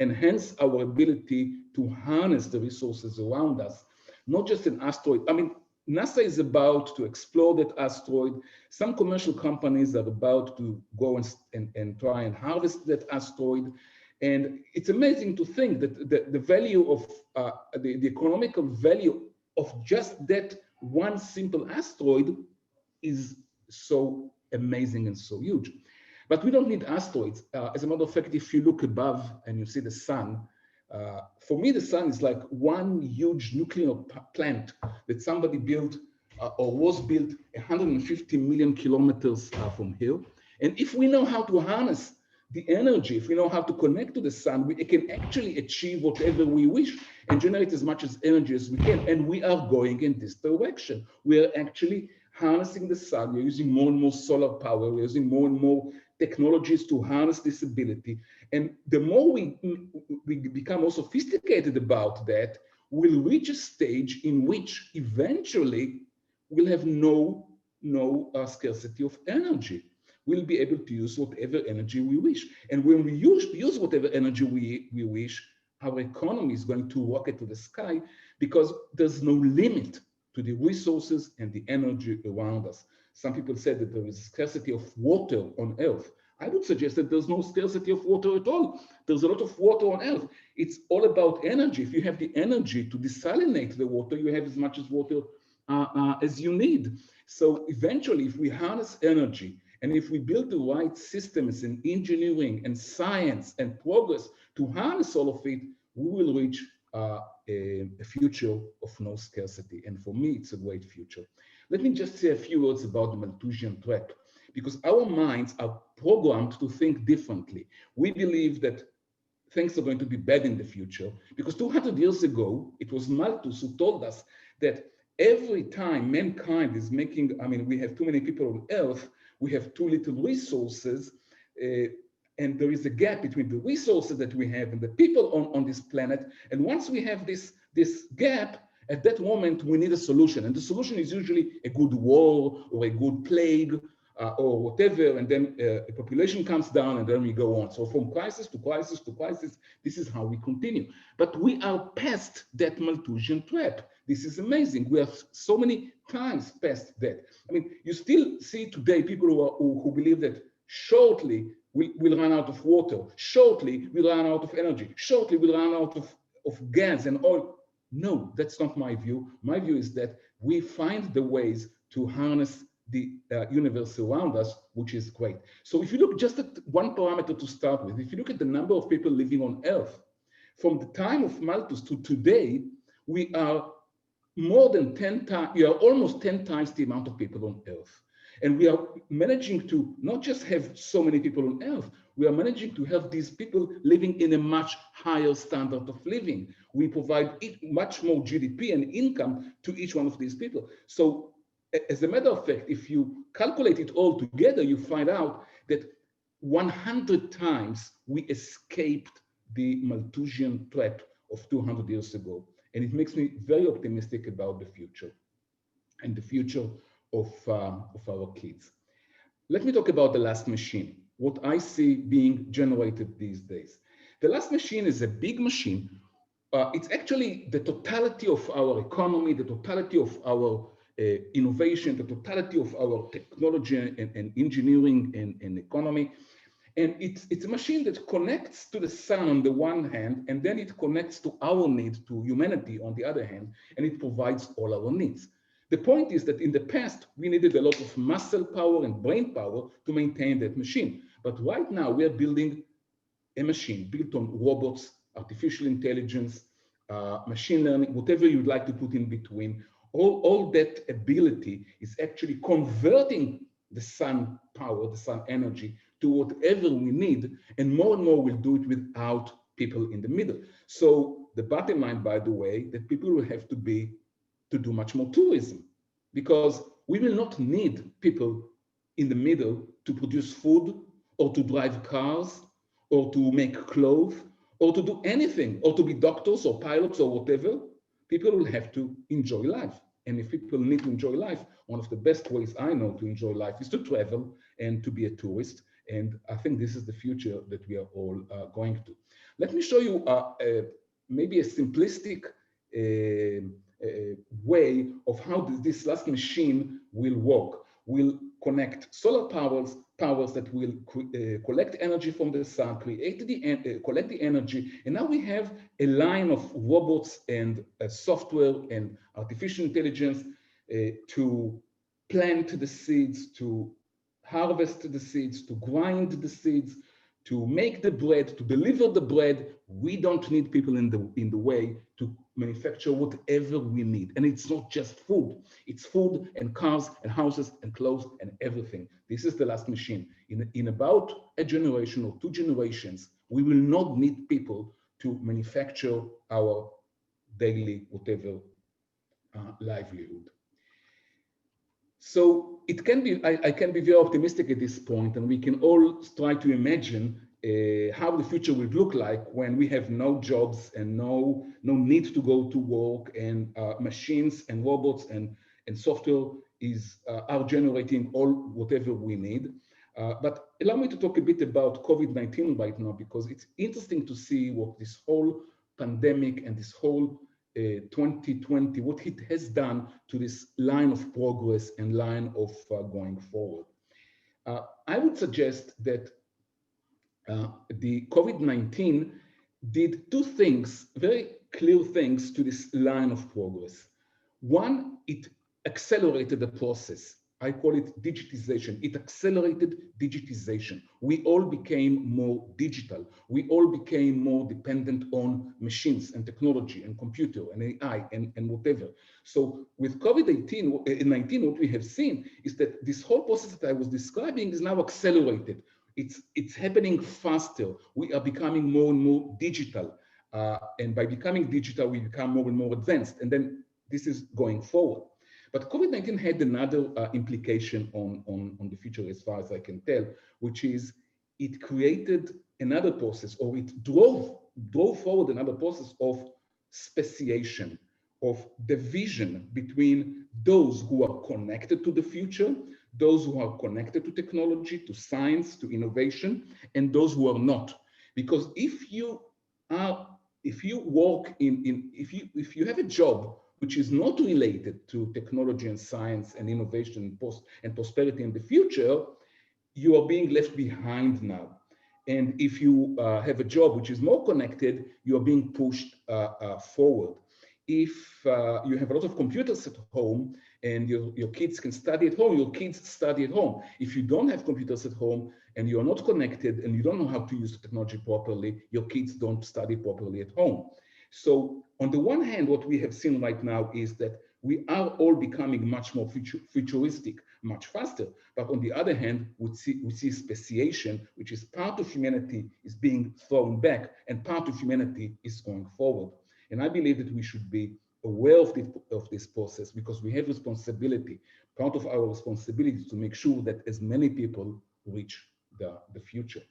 enhance our ability to harness the resources around us, not just an asteroid. I mean, NASA is about to explore that asteroid. Some commercial companies are about to go and try and harvest that asteroid. And it's amazing to think that the value of the economical value of just that one simple asteroid is so amazing and so huge. But we don't need asteroids. As a matter of fact, if you look above and you see the sun, for me, the sun is like one huge nuclear plant that somebody built or was built 150 million kilometers from here. And if we know how to harness the energy, if we know how to connect to the sun, we can actually achieve whatever we wish and generate as much as energy as we can. And we are going in this direction. We are actually harnessing the sun. We're using more and more solar power. We're using more and more technologies to harness this ability. And the more we become more sophisticated about that, we'll reach a stage in which eventually we'll have no scarcity of energy. We'll be able to use whatever energy we wish. And when we use whatever energy we wish, our economy is going to rocket to the sky because there's no limit to the resources and the energy around us. Some people said that there is scarcity of water on Earth. I would suggest that there's no scarcity of water at all. There's a lot of water on Earth. It's all about energy. If you have the energy to desalinate the water, you have as much as water as you need. So eventually, if we harness energy, and if we build the right systems in engineering and science and progress to harness all of it, we will reach a future of no scarcity. And for me, it's a great future. Let me just say a few words about the Malthusian trap, because our minds are programmed to think differently. We believe that things are going to be bad in the future, because 200 years ago, it was Malthus who told us that every time mankind is making, I mean, we have too many people on Earth, we have too little resources, and there is a gap between the resources that we have and the people on this planet. And once we have this gap, at that moment, we need a solution. And the solution is usually a good war or a good plague or whatever. And then a population comes down and then we go on. So from crisis to crisis to crisis, this is how we continue. But we are past that Malthusian trap. This is amazing. We are so many times past that. I mean, you still see today people who believe that shortly we'll run out of water. Shortly, we'll run out of energy. Shortly, we'll run out of gas and oil. No, that's not my view. My view is that we find the ways to harness the universe around us, which is great. So if you look just at one parameter to start with, if you look at the number of people living on Earth, from the time of Malthus to today, we are more than 10 times, we are almost 10 times the amount of people on Earth. And we are managing to not just have so many people on Earth, we are managing to have these people living in a much higher standard of living. We provide much more GDP and income to each one of these people. So as a matter of fact, if you calculate it all together, you find out that 100 times we escaped the Malthusian trap of 200 years ago. And it makes me very optimistic about the future and the future of our kids. Let me talk about the last machine, what I see being generated these days. The last machine is a big machine. It's actually the totality of our economy, the totality of our innovation, the totality of our technology and engineering and economy. And it's a machine that connects to the sun on the one hand, and then it connects to our need, to humanity on the other hand, and it provides all our needs. The point is that in the past, we needed a lot of muscle power and brain power to maintain that machine. But right now we are building a machine built on robots, artificial intelligence, machine learning, whatever you'd like to put in between. All that ability is actually converting the sun power, the sun energy, to whatever we need, and more we'll do it without people in the middle. So the bottom line, by the way, that people will have to do much more tourism, because we will not need people in the middle to produce food or to drive cars or to make clothes or to do anything, or to be doctors or pilots or whatever. People will have to enjoy life. And if people need to enjoy life, one of the best ways I know to enjoy life is to travel and to be a tourist. And I think this is the future that we are all going to. Let me show you maybe a simplistic way of how this last machine will work. We'll connect solar powers that will collect energy from the sun, collect the energy, and now we have a line of robots and software and artificial intelligence to plant the seeds, to harvest the seeds, to grind the seeds, to make the bread, to deliver the bread. We don't need people in the way to manufacture whatever we need. And it's not just food. It's food and cars and houses and clothes and everything. This is the last machine. In about a generation or 2 generations, we will not need people to manufacture our daily whatever livelihood. So it can be, I can be very optimistic at this point, and we can all try to imagine how the future would look like when we have no jobs and no need to go to work, and machines and robots and software are generating all whatever we need. But allow me to talk a bit about COVID-19 right now, because it's interesting to see what this whole pandemic and this whole 2020, what it has done to this line of progress and line of going forward. I would suggest that the COVID-19 did 2 things, very clear things, to this line of progress. One, it accelerated the process. I call it digitization. It accelerated digitization. We all became more digital. We all became more dependent on machines and technology and computer and AI and whatever. So with COVID-19, what we have seen is that this whole process that I was describing is now accelerated. It's happening faster. We are becoming more and more digital. And by becoming digital, we become more and more advanced. And then this is going forward. But COVID-19 had another implication on the future, as far as I can tell, which is it created another process, or it drove forward another process of speciation, of division between those who are connected to the future, those who are connected to technology, to science, to innovation, and those who are not. Because if you have a job which is not related to technology and science and innovation and prosperity in the future, you are being left behind now. And if you have a job which is more connected, you are being pushed forward. If you have a lot of computers at home and your kids can study at home, your kids study at home. If you don't have computers at home and you are not connected and you don't know how to use the technology properly, your kids don't study properly at home. So on the one hand, what we have seen right now is that we are all becoming much more futuristic, much faster. But on the other hand, we see speciation, which is part of humanity is being thrown back and part of humanity is going forward. And I believe that we should be aware of this process, because we have responsibility. Part of our responsibility is to make sure that as many people reach the future.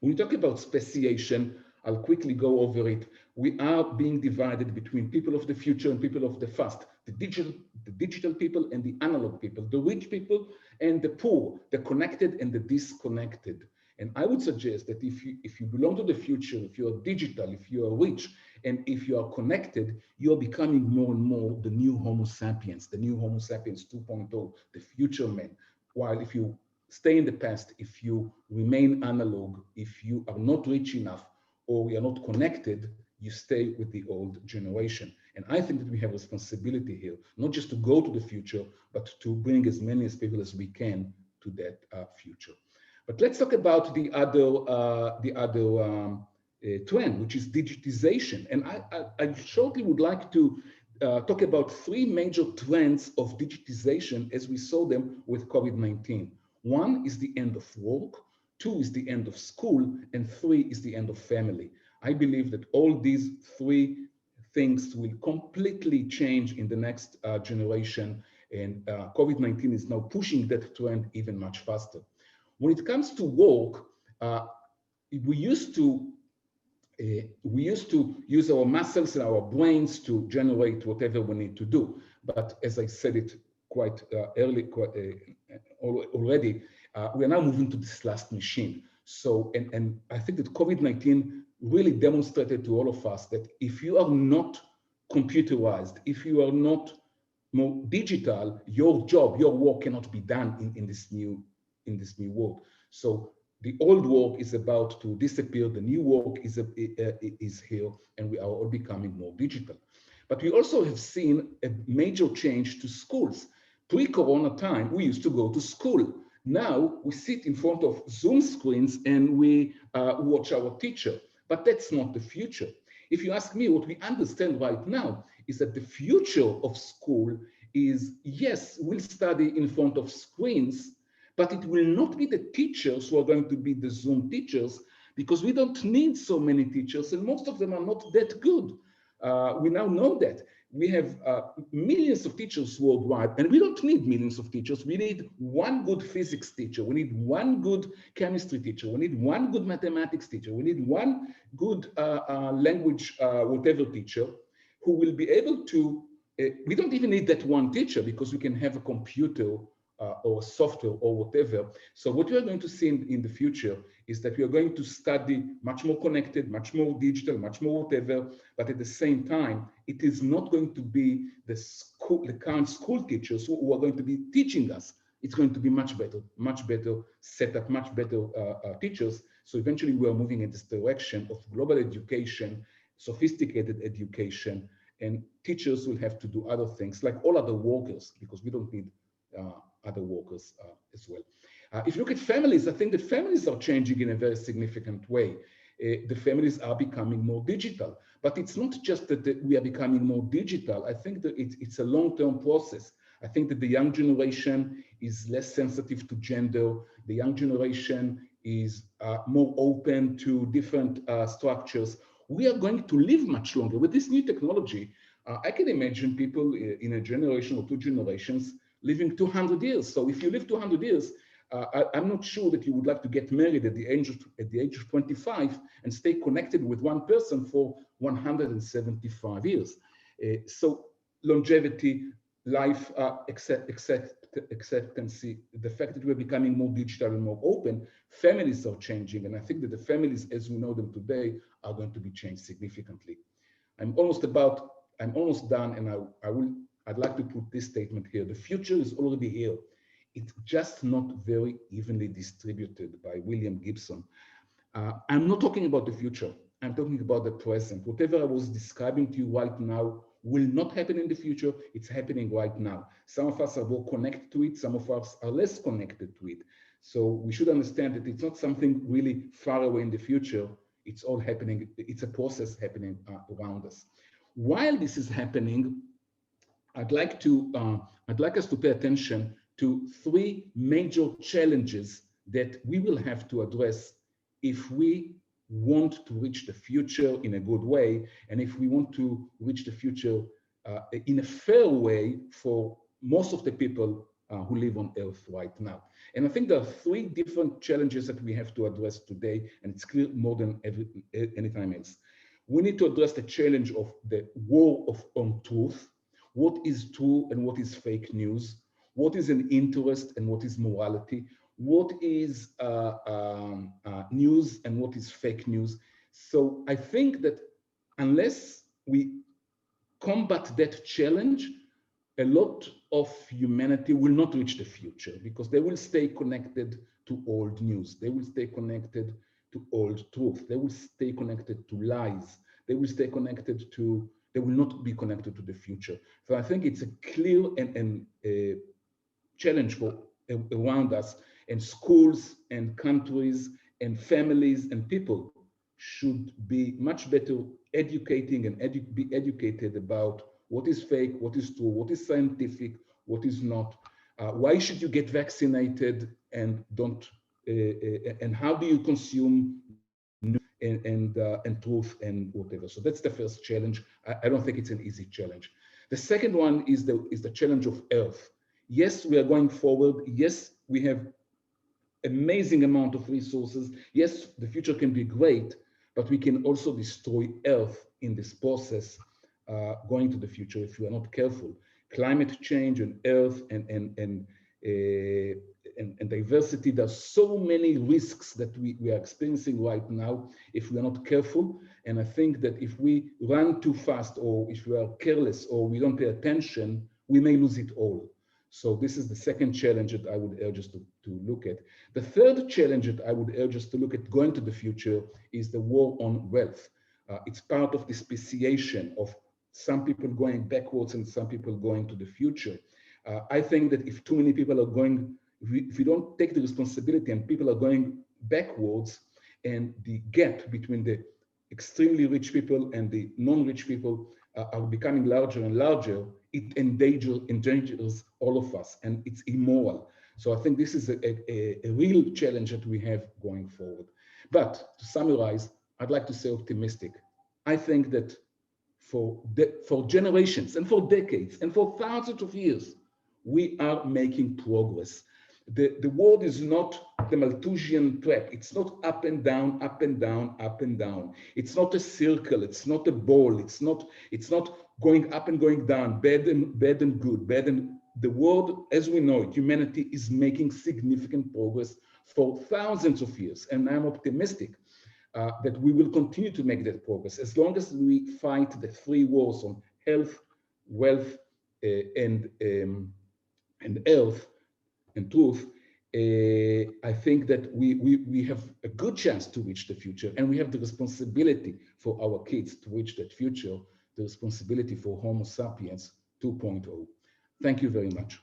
When we talk about speciation, I'll quickly go over it. We are being divided between people of the future and people of the past, the digital people and the analog people, the rich people and the poor, the connected and the disconnected. And I would suggest that if you belong to the future, if you are digital, if you are rich, and if you are connected, you are becoming more and more the new Homo sapiens, the new Homo sapiens 2.0, the future man. While if you stay in the past, if you remain analog, if you are not rich enough, or we are not connected, you stay with the old generation. And I think that we have a responsibility here, not just to go to the future, but to bring as many people as we can to that future. But let's talk about the other trend, which is digitization. And I shortly would like to talk about three major trends of digitization as we saw them with COVID-19. One is the end of work, two is the end of school, and three is the end of family. I believe that all these three things will completely change in the next generation, and COVID-19 is now pushing that trend even much faster. When it comes to work, we used to use our muscles and our brains to generate whatever we need to do. But as I said it quite already, we are now moving to this last machine. So, and I think that COVID-19 really demonstrated to all of us that if you are not computerized, if you are not more digital, your job, your work cannot be done in this new world. So the old work is about to disappear, the new work is here, and we are all becoming more digital. But we also have seen a major change to schools. Pre-corona time, we used to go to school. Now we sit in front of Zoom screens and we watch our teacher, but that's not the future. If you ask me, what we understand right now is that the future of school is, yes, we'll study in front of screens, but it will not be the teachers who are going to be the Zoom teachers, because we don't need so many teachers, and most of them are not that good. We now know that. We have millions of teachers worldwide, and we don't need millions of teachers. We need one good physics teacher. We need one good chemistry teacher. We need one good mathematics teacher. We need one good language, whatever teacher, who will be able to, we don't even need that one teacher, because we can have a computer or software or whatever. So what we are going to see in the future is that we are going to study much more connected, much more digital, much more whatever, but at the same time, it is not going to be the current school teachers who are going to be teaching us. It's going to be much better setup, much better teachers. So eventually we are moving in this direction of global education, sophisticated education, and teachers will have to do other things like all other workers, because we don't need other workers as well. If you look at families, I think that families are changing in a very significant way. The families are becoming more digital, but it's not just that we are becoming more digital. I think that it's a long-term process. I think that the young generation is less sensitive to gender. The young generation is more open to different structures. We are going to live much longer with this new technology. I can imagine people in a generation or two generations living 200 years. So if you live 200 years, I'm not sure that you would like to get married at the age of 25 and stay connected with one person for 175 years. So longevity, life acceptancy, the fact that we're becoming more digital and more open, families are changing. And I think that the families as we know them today are going to be changed significantly. I'm almost done, and I'd like to put this statement here. The future is already here. It's just not very evenly distributed, by William Gibson. I'm not talking about the future. I'm talking about the present. Whatever I was describing to you right now will not happen in the future. It's happening right now. Some of us are more connected to it. Some of us are less connected to it. So we should understand that it's not something really far away in the future. It's all happening. It's a process happening around us. While this is happening, I'd like us to pay attention to three major challenges that we will have to address if we want to reach the future in a good way, and if we want to reach the future in a fair way for most of the people who live on Earth right now. And I think there are three different challenges that we have to address today, and it's clear more than any time else. We need to address the challenge of the war on truth. What is true and what is fake news? What is an interest and what is morality? What is news and what is fake news? So I think that unless we combat that challenge, a lot of humanity will not reach the future, because they will stay connected to old news. They will stay connected to old truth. They will stay connected to lies. They will stay connected to, they will not be connected to the future. So I think it's a clear and challenge for around us. And schools and countries and families and people should be much better educating and be educated about what is fake, what is true, what is scientific, what is not. Why should you get vaccinated and don't? And how do you consume news and truth and whatever? So that's the first challenge. I don't think it's an easy challenge. The second one is the challenge of Earth. Yes, we are going forward. Yes, we have amazing amount of resources. Yes, the future can be great, but we can also destroy Earth in this process going to the future if we are not careful. Climate change and Earth and diversity, there's so many risks that we are experiencing right now if we are not careful. And I think that if we run too fast or if we are careless or we don't pay attention, we may lose it all. So this is the second challenge that I would urge us to look at. The third challenge that I would urge us to look at going to the future is the war on wealth. It's part of the speciation of some people going backwards and some people going to the future. I think that if too many people are going, if we don't take the responsibility and people are going backwards, and the gap between the extremely rich people and the non-rich people are becoming larger and larger, it endangers all of us, and it's immoral. So I think this is a real challenge that we have going forward. But to summarize, I'd like to say optimistic. I think that for generations and for decades and for thousands of years, we are making progress. The world is not the Malthusian trap. It's not up and down, up and down, up and down. It's not a circle. It's not a ball. It's not going up and going down, bad and good, bad and the world as we know it, humanity is making significant progress for thousands of years. And I'm optimistic that we will continue to make that progress as long as we fight the three wars on health, wealth, and earth and truth. I think that we have a good chance to reach the future, and we have the responsibility for our kids to reach that future, the responsibility for Homo sapiens 2.0. Thank you very much.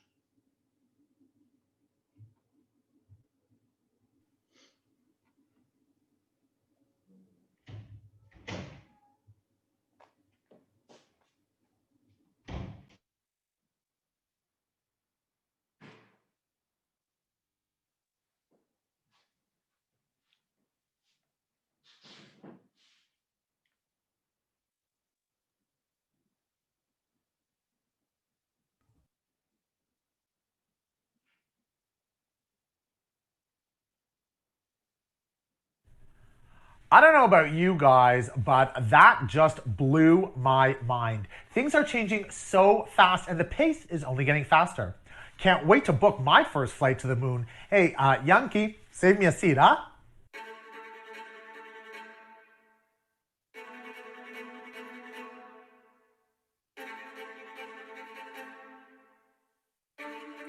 I don't know about you guys, but that just blew my mind. Things are changing so fast and the pace is only getting faster. Can't wait to book my first flight to the moon. Hey, Yanki, save me a seat, huh?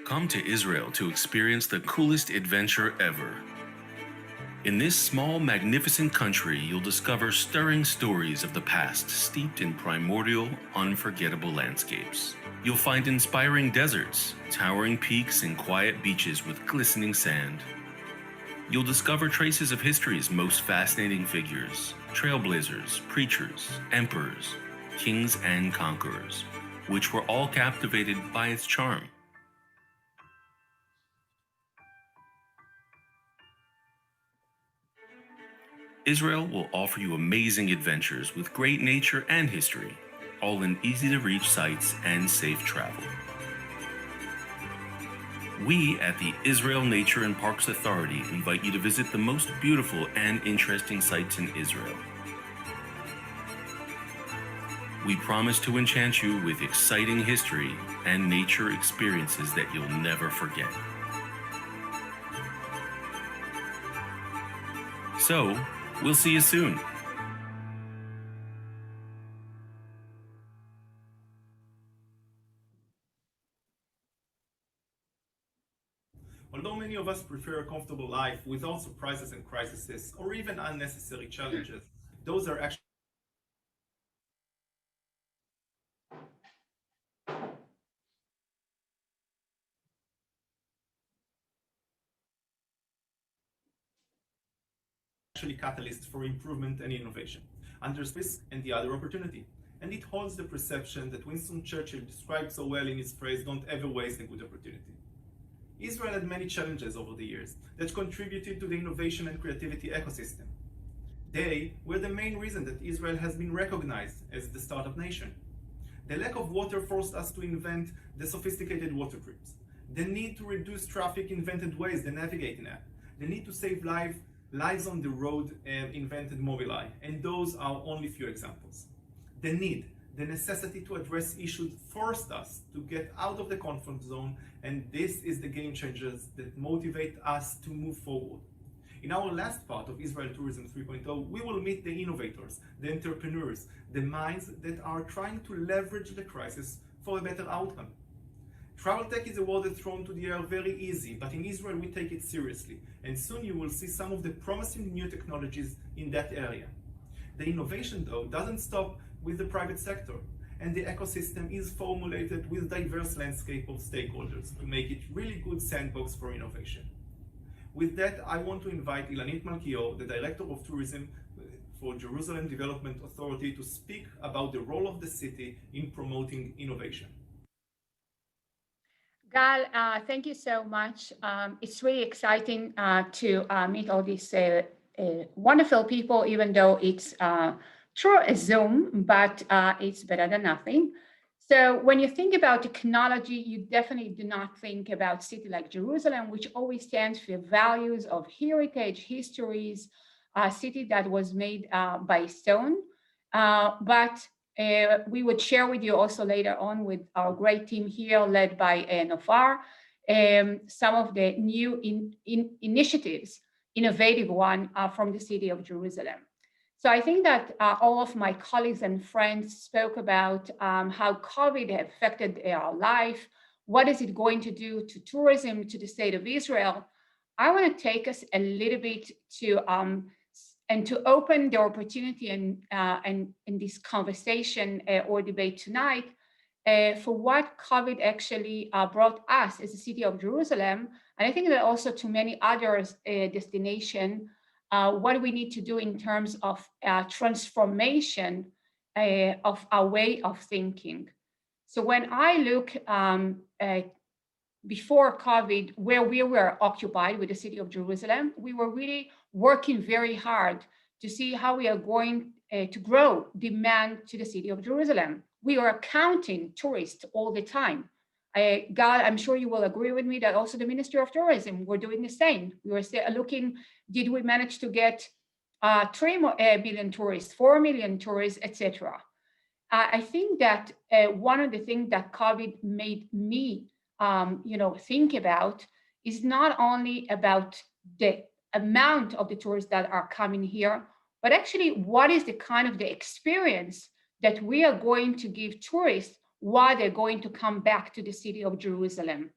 Come to Israel to experience the coolest adventure ever. In this small, magnificent country, you'll discover stirring stories of the past steeped in primordial, unforgettable landscapes. You'll find inspiring deserts, towering peaks, and quiet beaches with glistening sand. You'll discover traces of history's most fascinating figures, trailblazers, preachers, emperors, kings, and conquerors, which were all captivated by its charm. Israel will offer you amazing adventures with great nature and history, all in easy-to-reach sites and safe travel. We at the Israel Nature and Parks Authority invite you to visit the most beautiful and interesting sites in Israel. We promise to enchant you with exciting history and nature experiences that you'll never forget. So, we'll see you soon. Although many of us prefer a comfortable life without surprises and crises, or even unnecessary challenges, those are actually actually catalyst for improvement and innovation, understands risk and the other opportunity. And it holds the perception that Winston Churchill described so well in his phrase, "Don't ever waste a good opportunity." Israel had many challenges over the years that contributed to the innovation and creativity ecosystem. They were the main reason that Israel has been recognized as the startup nation. The lack of water forced us to invent the sophisticated water trips. The need to reduce traffic invented ways, the navigating app. The need to save lives on the road invented Mobileye. And those are only few examples. The necessity to address issues forced us to get out of the comfort zone, and this is the game changers that motivate us to move forward. In our last part of Israel Tourism 3.0, we will meet the innovators, the entrepreneurs, the minds that are trying to leverage the crisis for a better outcome. Travel tech is a word that's thrown to the air very easy, but in Israel we take it seriously, and soon you will see some of the promising new technologies in that area. The innovation, though, doesn't stop with the private sector, and the ecosystem is formulated with diverse landscape of stakeholders to make it really good sandbox for innovation. With that, I want to invite Ilanit Malkior, the Director of Tourism for Jerusalem Development Authority, to speak about the role of the city in promoting innovation. Gal, thank you so much. It's really exciting to meet all these wonderful people, even though it's through a Zoom, but it's better than nothing. So when you think about technology, you definitely do not think about city like Jerusalem, which always stands for values of heritage, histories, a city that was made by stone. But we would share with you also later on with our great team here, led by Nofar, some of the new initiatives, innovative one from the city of Jerusalem. So I think that all of my colleagues and friends spoke about how COVID affected our life. What is it going to do to tourism, to the state of Israel? I want to take us a little bit to and to open the opportunity and in this conversation or debate tonight for what COVID actually brought us as the city of Jerusalem. And I think that also to many other destinations, what we need to do in terms of transformation of our way of thinking. So when I look before COVID, where we were occupied with the city of Jerusalem, we were really working very hard to see how we are going to grow demand to the city of Jerusalem. We are counting tourists all the time. Gal, I'm sure you will agree with me that also the Ministry of Tourism were doing the same. We were looking, did we manage to get 3 million tourists, 4 million tourists, etc. I think that one of the things that COVID made me think about is not only about the amount of the tourists that are coming here, but actually what is the kind of the experience that we are going to give tourists while they're going to come back to the city of Jerusalem.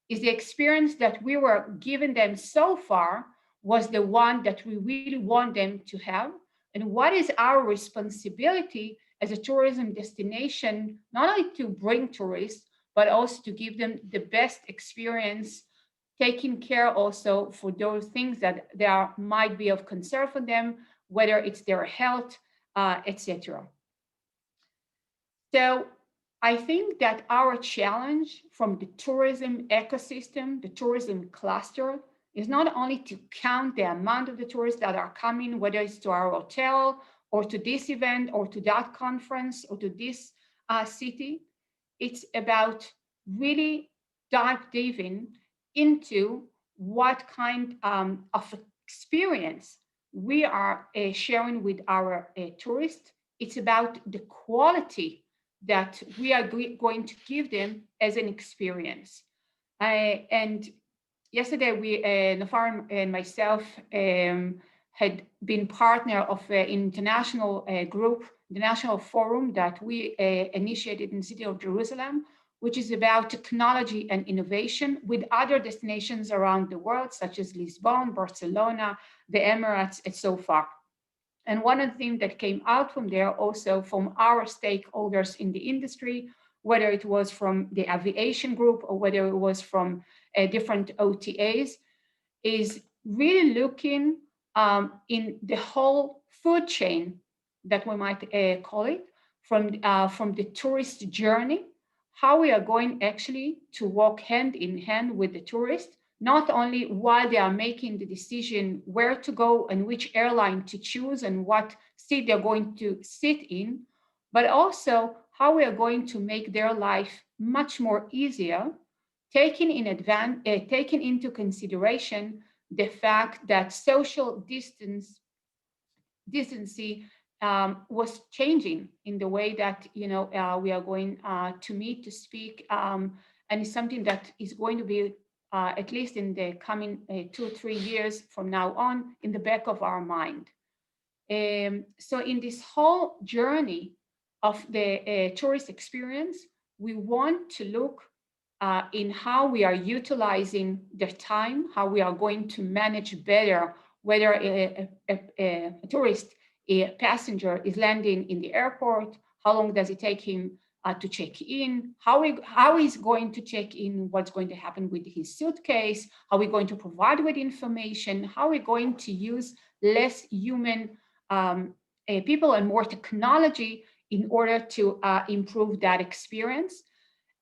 Is the experience that we were giving them so far was the one that we really want them to have? And what is our responsibility as a tourism destination, not only to bring tourists, but also to give them the best experience, taking care also for those things that there might be of concern for them, whether it's their health, etc. So I think that our challenge from the tourism ecosystem, the tourism cluster, is not only to count the amount of the tourists that are coming, whether it's to our hotel or to this event or to that conference or to this city. It's about really diving into what kind of experience we are sharing with our tourists. It's about the quality that we are going to give them as an experience. And yesterday, Nofar and myself had been partner of an international group, the National Forum that we initiated in the city of Jerusalem, which is about technology and innovation with other destinations around the world, such as Lisbon, Barcelona, the Emirates, and so far. And one of the things that came out from there also from our stakeholders in the industry, whether it was from the aviation group or whether it was from different OTAs, is really looking in the whole food chain that we might call it, from the tourist journey, how we are going actually to walk hand in hand with the tourist, not only while they are making the decision where to go and which airline to choose and what seat they're going to sit in, but also how we are going to make their life much more easier, taking into consideration the fact that social distancing was changing in the way that we are going to meet, to speak, and it's something that is going to be at least in the coming 2 or 3 years from now on in the back of our mind. So in this whole journey of the tourist experience, we want to look in how we are utilizing their time, how we are going to manage better whether a tourist, a passenger is landing in the airport, how long does it take him to check in, how he's going to check in, what's going to happen with his suitcase, how we're going to provide with information, how we're going to use less human people and more technology in order to improve that experience.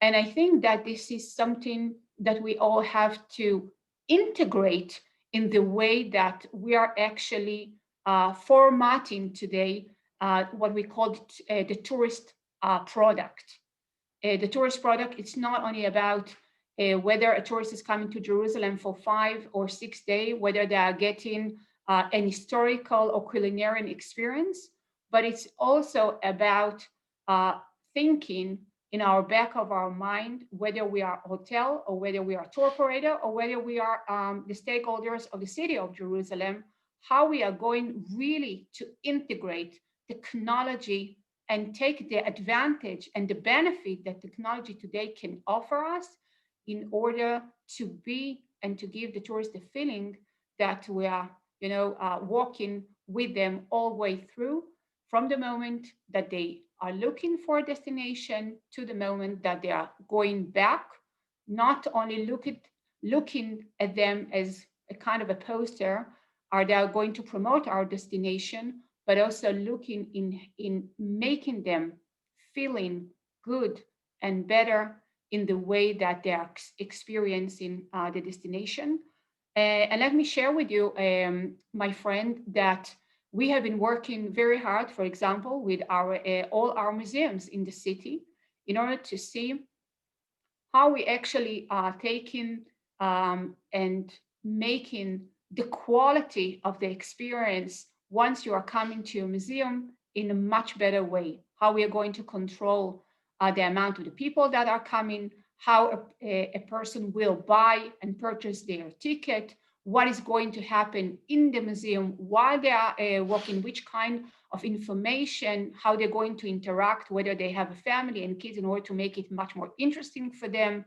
And I think that this is something that we all have to integrate in the way that we are actually formatting today what we call the tourist product. The tourist product, it's not only about whether a tourist is coming to Jerusalem for 5 or 6 days, whether they are getting an historical or culinary experience, but it's also about thinking in our back of our mind, whether we are a hotel or whether we are a tour operator or whether we are the stakeholders of the city of Jerusalem, how we are going really to integrate technology and take the advantage and the benefit that technology today can offer us in order to be and to give the tourist the feeling that we are, walking with them all the way through, from the moment that they are looking for a destination to the moment that they are going back, not only looking at them as a kind of a poster, are they going to promote our destination, but also looking in making them feeling good and better in the way that they are experiencing the destination. And let me share with you, my friend, that we have been working very hard, for example, with all our museums in the city in order to see how we actually are taking and making the quality of the experience once you are coming to a museum in a much better way. How we are going to control the amount of the people that are coming, how a person will buy and purchase their ticket, what is going to happen in the museum while they are walking, which kind of information, how they're going to interact, whether they have a family and kids in order to make it much more interesting for them.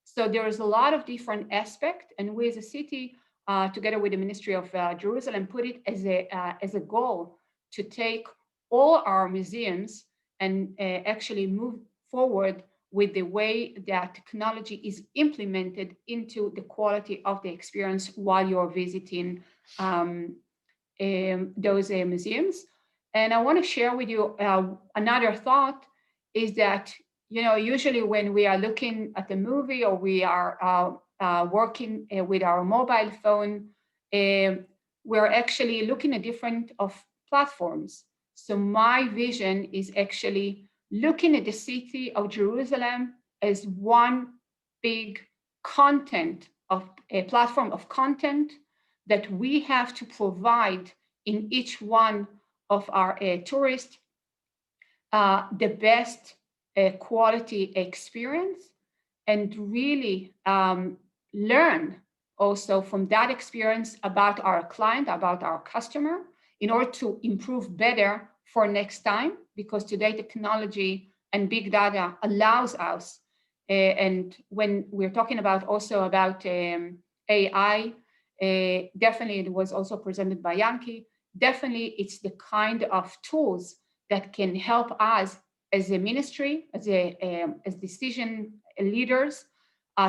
So there is a lot of different aspects, and we as a city, together with the Ministry of Jerusalem, put it as a goal to take all our museums and actually move forward with the way that technology is implemented into the quality of the experience while you're visiting those museums. And I want to share with you another thought is that, usually when we are looking at a movie or we are working with our mobile phone, we're actually looking at different of platforms. So my vision is actually looking at the city of Jerusalem as one big a platform of content that we have to provide in each one of our tourists the best quality experience, and really learn also from that experience about our client, about our customer, in order to improve better for next time, because today technology and big data allows us, and when we're talking about also about AI, definitely it was also presented by Yanki, definitely it's the kind of tools that can help us as a ministry, as decision leaders,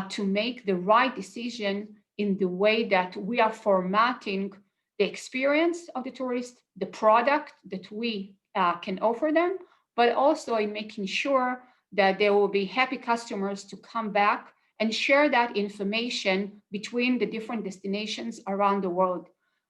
to make the right decision in the way that we are formatting the experience of the tourist, the product that we can offer them, but also in making sure that there will be happy customers to come back and share that information between the different destinations around the world.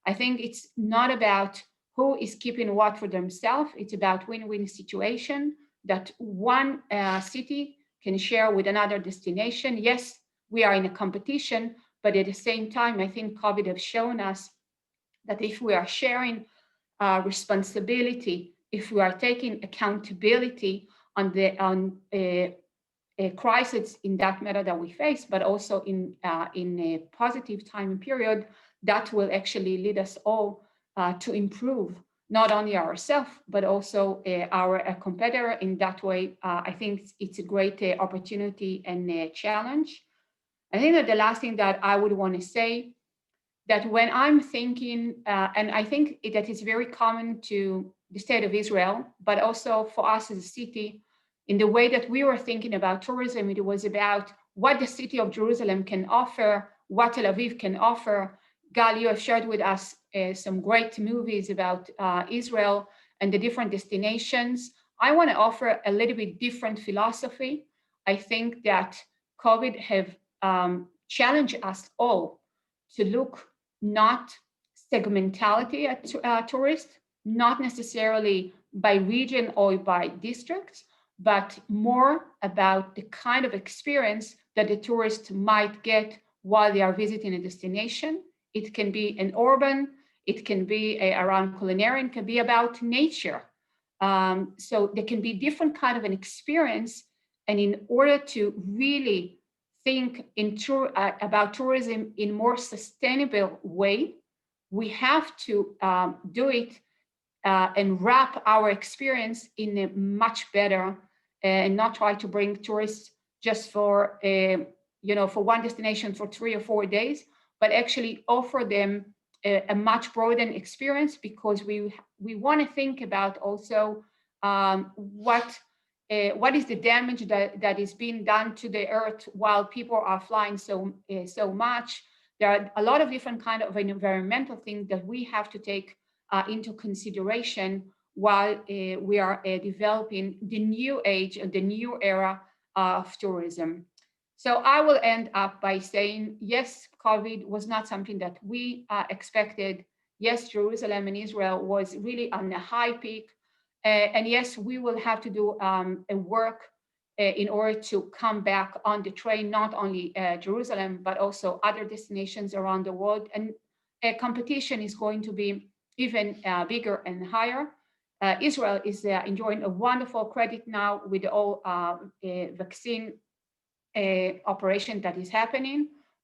I think it's not about who is keeping what for themselves. It's about win-win situation that one city can share with another destination. Yes, we are in a competition, but at the same time, I think COVID has shown us that if we are sharing responsibility, if we are taking accountability on a crisis in that matter that we face, but also in a positive time period, that will actually lead us all to improve not only ourselves, but also our competitor. In that way, I think it's a great opportunity and a challenge. I think that the last thing that I would want to say, that when I'm thinking, and I think that is very common to the state of Israel, but also for us as a city, in the way that we were thinking about tourism, it was about what the city of Jerusalem can offer, what Tel Aviv can offer. Gal, you have shared with us some great movies about Israel and the different destinations. I want to offer a little bit different philosophy. I think that COVID have challenged us all to look not segmentality at tourists, not necessarily by region or by districts, but more about the kind of experience that the tourist might get while they are visiting a destination. It can be an urban, it can be around culinary, it can be about nature. So there can be different kind of an experience. And in order to really think about tourism in more sustainable way, we have to do it and wrap our experience in a much better and not try to bring tourists just for for one destination for 3 or 4 days, but actually offer them a much broader experience, because we want to think about also what is the damage that is being done to the earth while people are flying so much. There are a lot of different kind of environmental things that we have to take into consideration while we are developing the new age and the new era of tourism. So I will end up by saying, yes, COVID was not something that we expected. Yes, Jerusalem and Israel was really on a high peak. And yes, we will have to do a work in order to come back on the train, not only Jerusalem, but also other destinations around the world. And competition is going to be even bigger and higher. Israel is enjoying a wonderful credit now with all vaccine operation that is happening.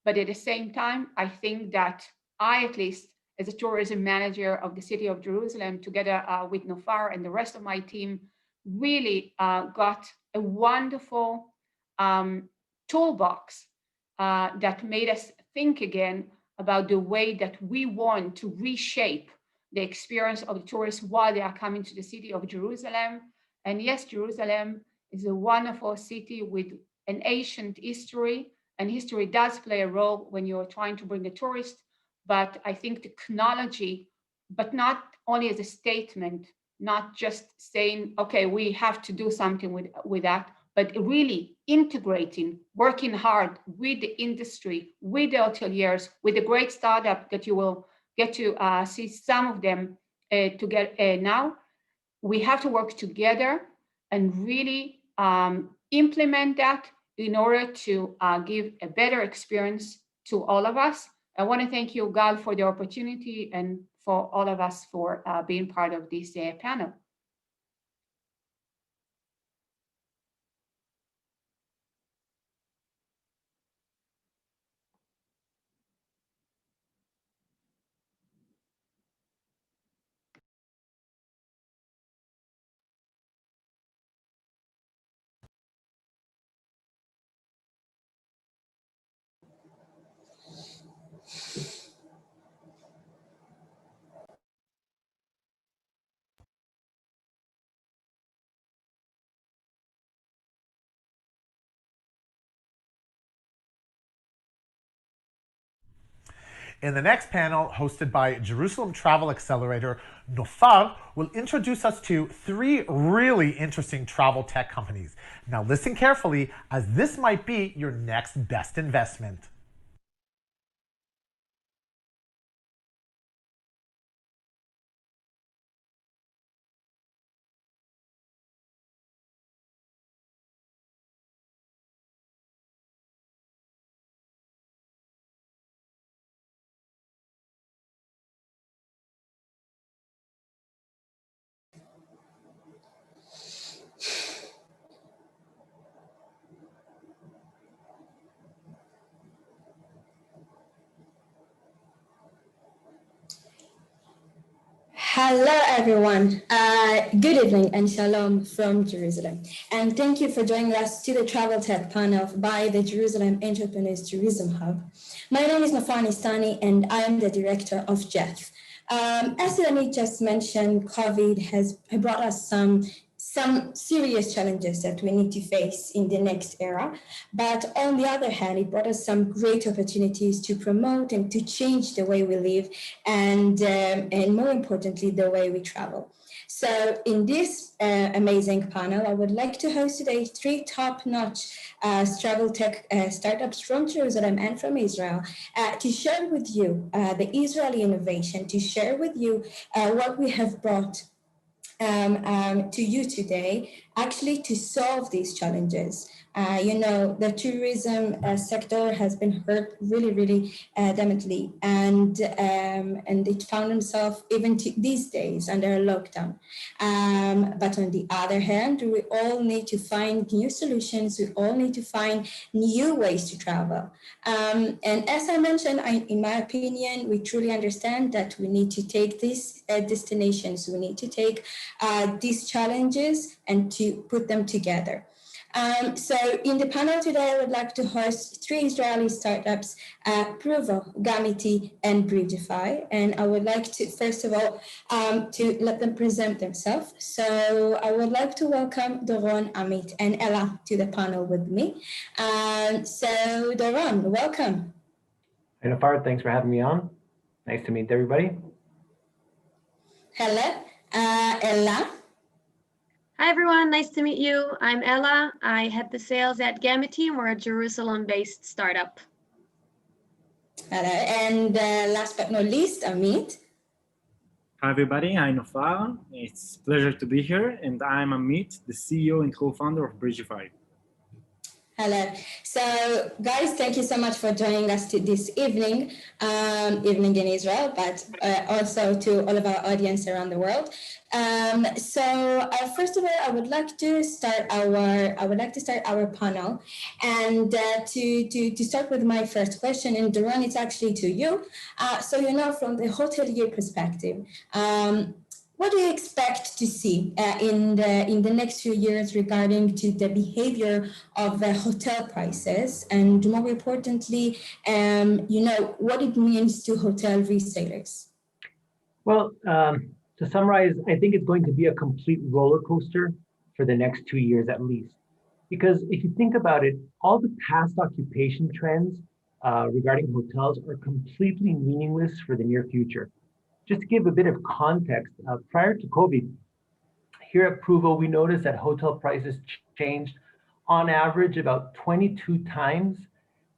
But at the same time, I think that I, at least as a tourism manager of the city of Jerusalem, together with Nofar and the rest of my team, really got a wonderful toolbox that made us think again about the way that we want to reshape the experience of the tourists while they are coming to the city of Jerusalem. And yes, Jerusalem is a wonderful city with an ancient history, and history does play a role when you're trying to bring a tourist. But I think technology, but not only as a statement, not just saying, okay, we have to do something with that, but really integrating, working hard with the industry, with the hoteliers, with the great startup that you will get to see some of them now. We have to work together and really implement that in order to give a better experience to all of us. I want to thank you, Gal, for the opportunity, and for all of us for being part of this panel. In the next panel, hosted by Jerusalem Travel Accelerator, Nofar will introduce us to 3 really interesting travel tech companies. Now listen carefully, as this might be your next best investment. Hello, everyone. Good evening and shalom from Jerusalem. And thank you for joining us to the Travel Tech panel by the Jerusalem Entrepreneurs Tourism Hub. My name is Nafar Nistani, and I am the director of JEF. As Ilani just mentioned, COVID has brought us some serious challenges that we need to face in the next era. But on the other hand, it brought us some great opportunities to promote and to change the way we live and more importantly, the way we travel. So in this amazing panel, I would like to host today 3 top-notch travel tech startups from Jerusalem and from Israel to share with you the Israeli innovation, to share with you what we have brought to you today, actually to solve these challenges. The tourism sector has been hurt really definitely, and it found itself even these days under a lockdown. But on the other hand, we all need to find new solutions. We all need to find new ways to travel. And as I mentioned, in my opinion, we truly understand that we need to take these destinations. We need to take these challenges and to put them together. So in the panel today, I would like to host 3 Israeli startups, Pruvo, Gamitee, and Bridgify. And I would like to, first of all, to let them present themselves. So I would like to welcome Doron, Amit, and Ella to the panel with me. So Doron, welcome. Hey, Nafar, thanks for having me on. Nice to meet everybody. Hello, Ella. Hi, everyone. Nice to meet you. I'm Ella. I head the sales at Gamitee. We're a Jerusalem-based startup. Hello. And last but not least, Amit. Hi, everybody. I'm Nofar. It's a pleasure to be here. And I'm Amit, the CEO and co-founder of Bridgify. Hello. So, guys, thank you so much for joining us this evening, evening in Israel, but also to all of our audience around the world. First of all, I would like to start our panel, and to start with my first question, and Doron, it's actually to you. From the hotelier perspective, what do you expect to see in the next few years regarding to the behavior of hotel prices, and more importantly, what it means to hotel resellers? Well, to summarize, I think it's going to be a complete roller coaster for the next 2 years at least. Because if you think about it, all the past occupation trends regarding hotels are completely meaningless for the near future. Just to give a bit of context, prior to COVID, here at Pruvo, we noticed that hotel prices changed on average about 22 times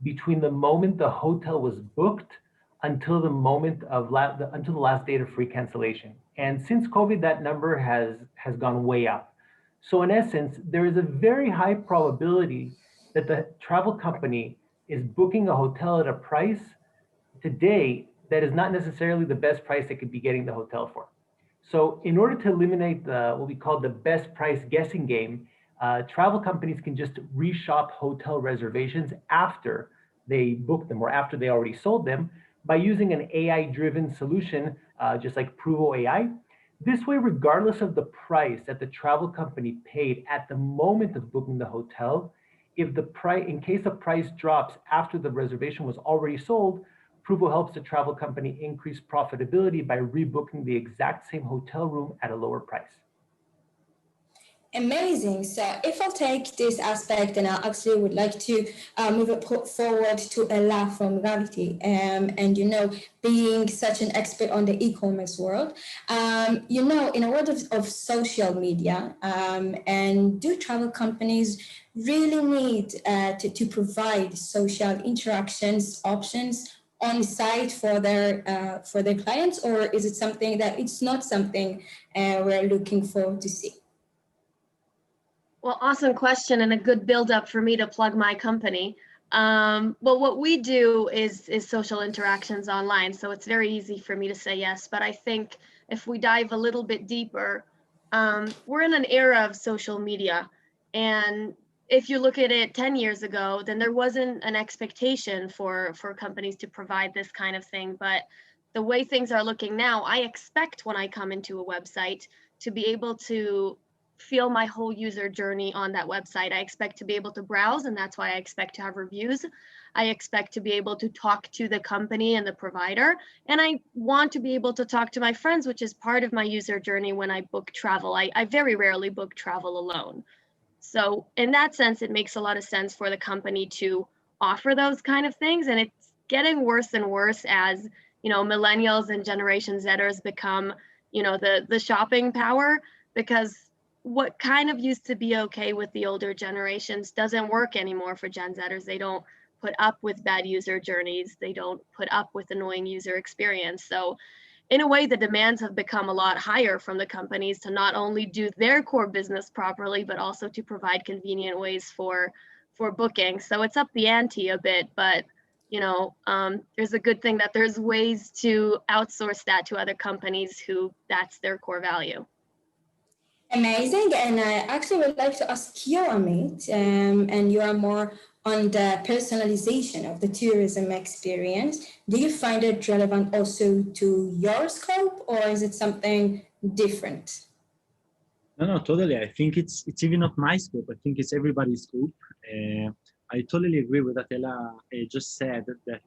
between the moment the hotel was booked until the moment of until the last date of free cancellation. And since COVID, that number has gone way up. So in essence, there is a very high probability that the travel company is booking a hotel at a price today that is not necessarily the best price they could be getting the hotel for. So in order to eliminate what we call the best price guessing game, travel companies can just reshop hotel reservations after they book them or after they already sold them by using an AI-driven solution, just like Pruvo AI. This way, regardless of the price that the travel company paid at the moment of booking the hotel, if the price, in case the price drops after the reservation was already sold, Pruvo helps the travel company increase profitability by rebooking the exact same hotel room at a lower price. Amazing. So if I'll take this aspect, and I actually would like to move it forward to Ella from Gamitee, and being such an expert on the e-commerce world, in a world of social media, and do travel companies really need to provide social interactions options on site for their clients, or is it something that it's not something we're looking forward to see? Well, awesome question and a good build up for me to plug my company. Well, what we do is social interactions online, so it's very easy for me to say yes. But I think if we dive a little bit deeper, we're in an era of social media, and if you look at it 10 years ago, then there wasn't an expectation for companies to provide this kind of thing. But the way things are looking now, I expect when I come into a website to be able to feel my whole user journey on that website. I expect to be able to browse, and that's why I expect to have reviews. I expect to be able to talk to the company and the provider, and I want to be able to talk to my friends, which is part of my user journey when I book travel. I very rarely book travel alone. So in that sense, it makes a lot of sense for the company to offer those kind of things, and it's getting worse and worse as millennials and Generation Zers become the shopping power, because what kind of used to be okay with the older generations doesn't work anymore for Gen Zers. They don't put up with bad user journeys. They don't put up with annoying user experience. So in a way, the demands have become a lot higher from the companies to not only do their core business properly, but also to provide convenient ways for booking. So it's up the ante a bit, but there's a good thing that there's ways to outsource that to other companies who that's their core value. Amazing. And I actually would like to ask you, Amit, and you are more on the personalization of the tourism experience. Do you find it relevant also to your scope, or is it something different? No, totally. I think it's even not my scope. I think it's everybody's scope. I totally agree with what Ella just said, that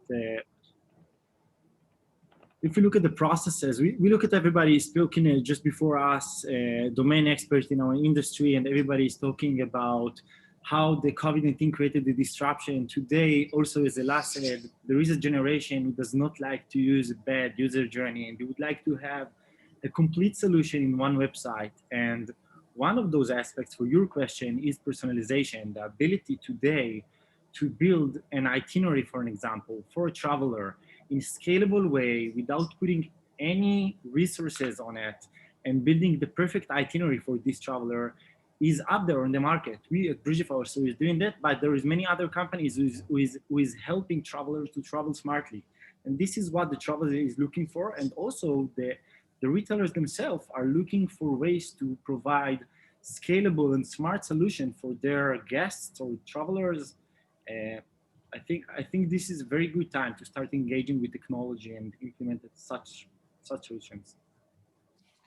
if we look at the processes, we look at everybody speaking just before us, domain experts in our industry, and everybody is talking about how the COVID-19 created the disruption. Today, also as Ella said, there is a generation who does not like to use a bad user journey, and they would like to have a complete solution in one website. And one of those aspects for your question is personalization, the ability today to build an itinerary, for an example, for a traveler in a scalable way without putting any resources on it, and building the perfect itinerary for this traveler is up there on the market. We at Bridgify also is doing that, but there is many other companies who is helping travelers to travel smartly. And this is what the traveler is looking for. And also the retailers themselves are looking for ways to provide scalable and smart solution for their guests or travelers. I think this is a very good time to start engaging with technology and implement such solutions.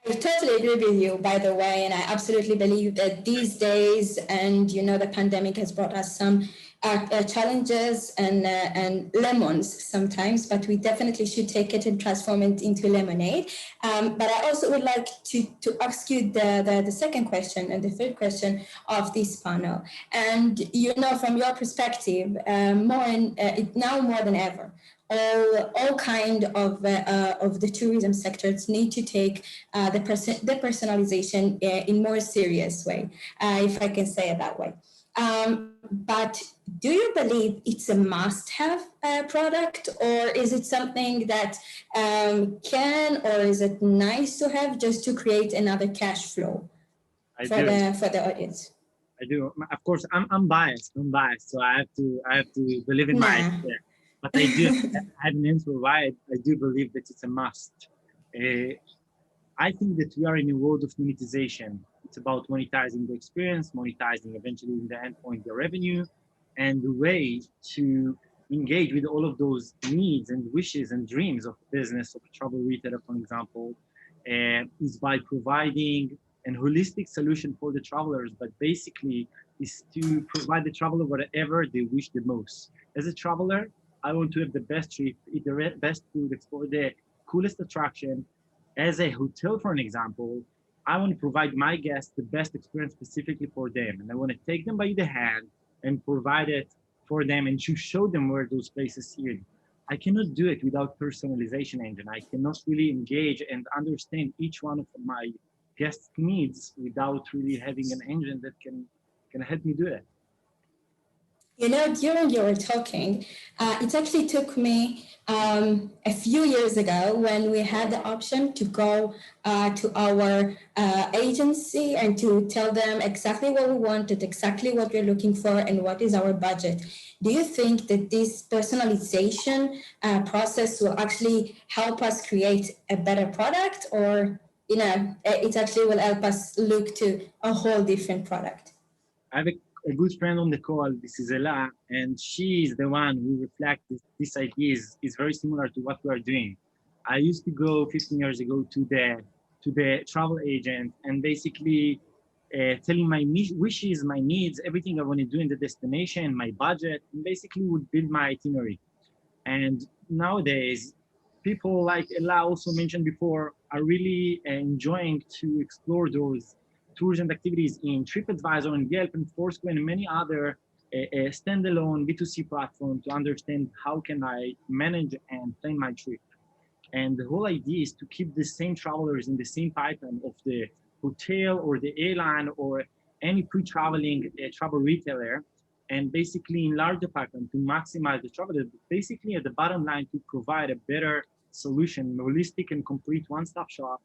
I totally agree with you, by the way, and I absolutely believe that these days, and the pandemic has brought us some challenges and lemons sometimes, but we definitely should take it and transform it into lemonade. But I also would like to ask you the second question and the third question of this panel. And from your perspective, now more than ever, all kind of the tourism sectors need to take the personalization in more serious way, if I can say it that way. But do you believe it's a must-have product, or is it something that can, or is it nice to have just to create another cash flow for the audience? I do. Of course, I'm biased. So I have to believe in my idea. But I have an answer why I do believe that it's a must. I think that we are in a world of monetization. It's about monetizing the experience, monetizing eventually in the endpoint the revenue, and the way to engage with all of those needs and wishes and dreams of business of a travel retailer, for example, is by providing a holistic solution for the travelers, but basically is to provide the traveler whatever they wish the most. As a traveler, I want to have the best trip, eat the best food, explore the coolest attraction. As a hotel, for an example, I want to provide my guests the best experience specifically for them. And I want to take them by the hand and provide it for them and to show them where those places here. I cannot do it without personalization engine. I cannot really engage and understand each one of my guests' needs without really having an engine that can help me do that. You know, during your talking, it actually took me a few years ago when we had the option to go to our agency and to tell them exactly what we wanted, exactly what we're looking for, and what is our budget. Do you think that this personalization process will actually help us create a better product, or it actually will help us look to a whole different product? I have a good friend on the call, this is Ella, and she is the one who reflects this idea is very similar to what we are doing. I used to go 15 years ago to the travel agent and basically telling my wishes, my needs, everything I want to do in the destination, my budget, and basically would build my itinerary. And nowadays, people like Ella also mentioned before are really enjoying to explore those tourism activities in TripAdvisor and Yelp and Foursquare and many other standalone B2C platform to understand how can I manage and plan my trip. And the whole idea is to keep the same travelers in the same pipeline of the hotel or the airline or any pre-traveling travel retailer, and basically enlarge the pipeline to maximize the travel. Basically, at the bottom line, to provide a better solution, holistic and complete one-stop shop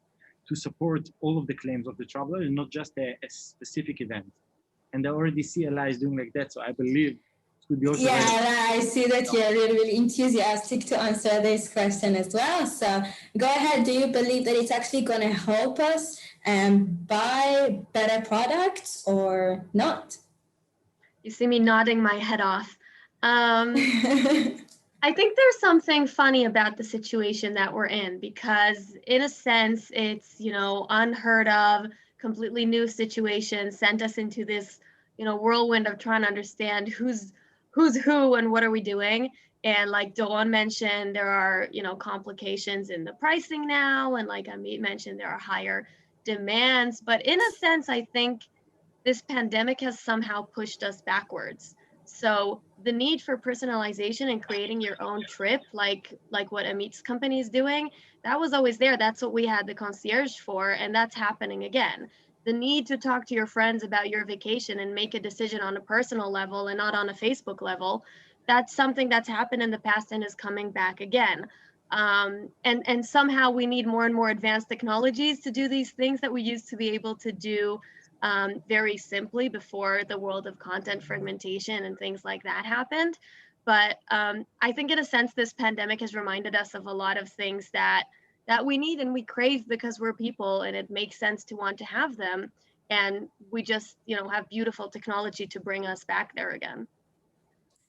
to support all of the claims of the traveler and not just a specific event. And I already see Ella is doing like that, so I believe it could be also I see that you're really, really enthusiastic to answer this question as well. So go ahead. Do you believe that it's actually going to help us buy better products or not? You see me nodding my head off. I think there's something funny about the situation that we're in, because in a sense, it's, unheard of, completely new situation, sent us into this, whirlwind of trying to understand who's who and what are we doing. And like Dawn mentioned, there are, complications in the pricing now. And like Amit mentioned, there are higher demands. But in a sense, I think this pandemic has somehow pushed us backwards. So the need for personalization and creating your own trip, like what Amit's company is doing, that was always there. That's what we had the concierge for, and that's happening again. The need to talk to your friends about your vacation and make a decision on a personal level and not on a Facebook level, that's something that's happened in the past and is coming back again. And somehow we need more and more advanced technologies to do these things that we used to be able to do very simply before the world of content fragmentation and things like that happened. But I think in a sense, this pandemic has reminded us of a lot of things that we need and we crave because we're people, and it makes sense to want to have them. And we just, have beautiful technology to bring us back there again.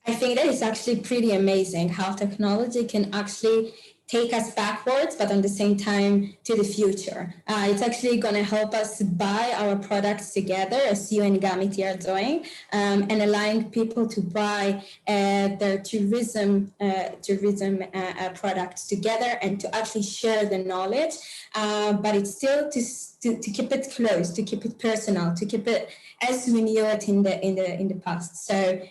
I think that is actually pretty amazing how technology can actually take us backwards, but at the same time to the future. It's actually going to help us buy our products together, as you and Gamitee are doing, and allowing people to buy their tourism products together and to actually share the knowledge. But it's still to keep it close, to keep it personal, to keep it as we knew it in the past. So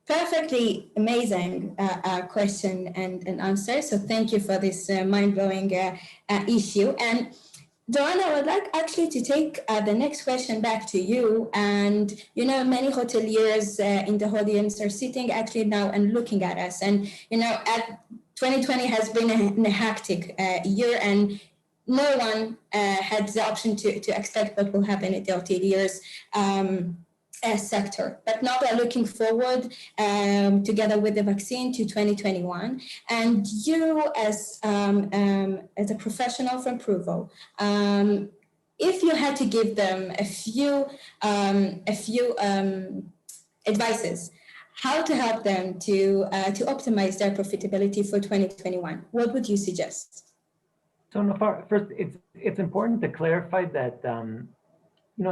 perfectly amazing question and answer. So thank you for this mind-blowing issue. And Joanna, I would like actually to take the next question back to you. And, many hoteliers in the audience are sitting actually now and looking at us. And, 2020 has been a hectic year, and no one had the option to expect what will happen at the hoteliers sector. But now we're looking forward together with the vaccine to 2021. And you as a professional from Pruvo, if you had to give them a few advices, how to help them to optimize their profitability for 2021, what would you suggest? So Nafar, first, it's important to clarify that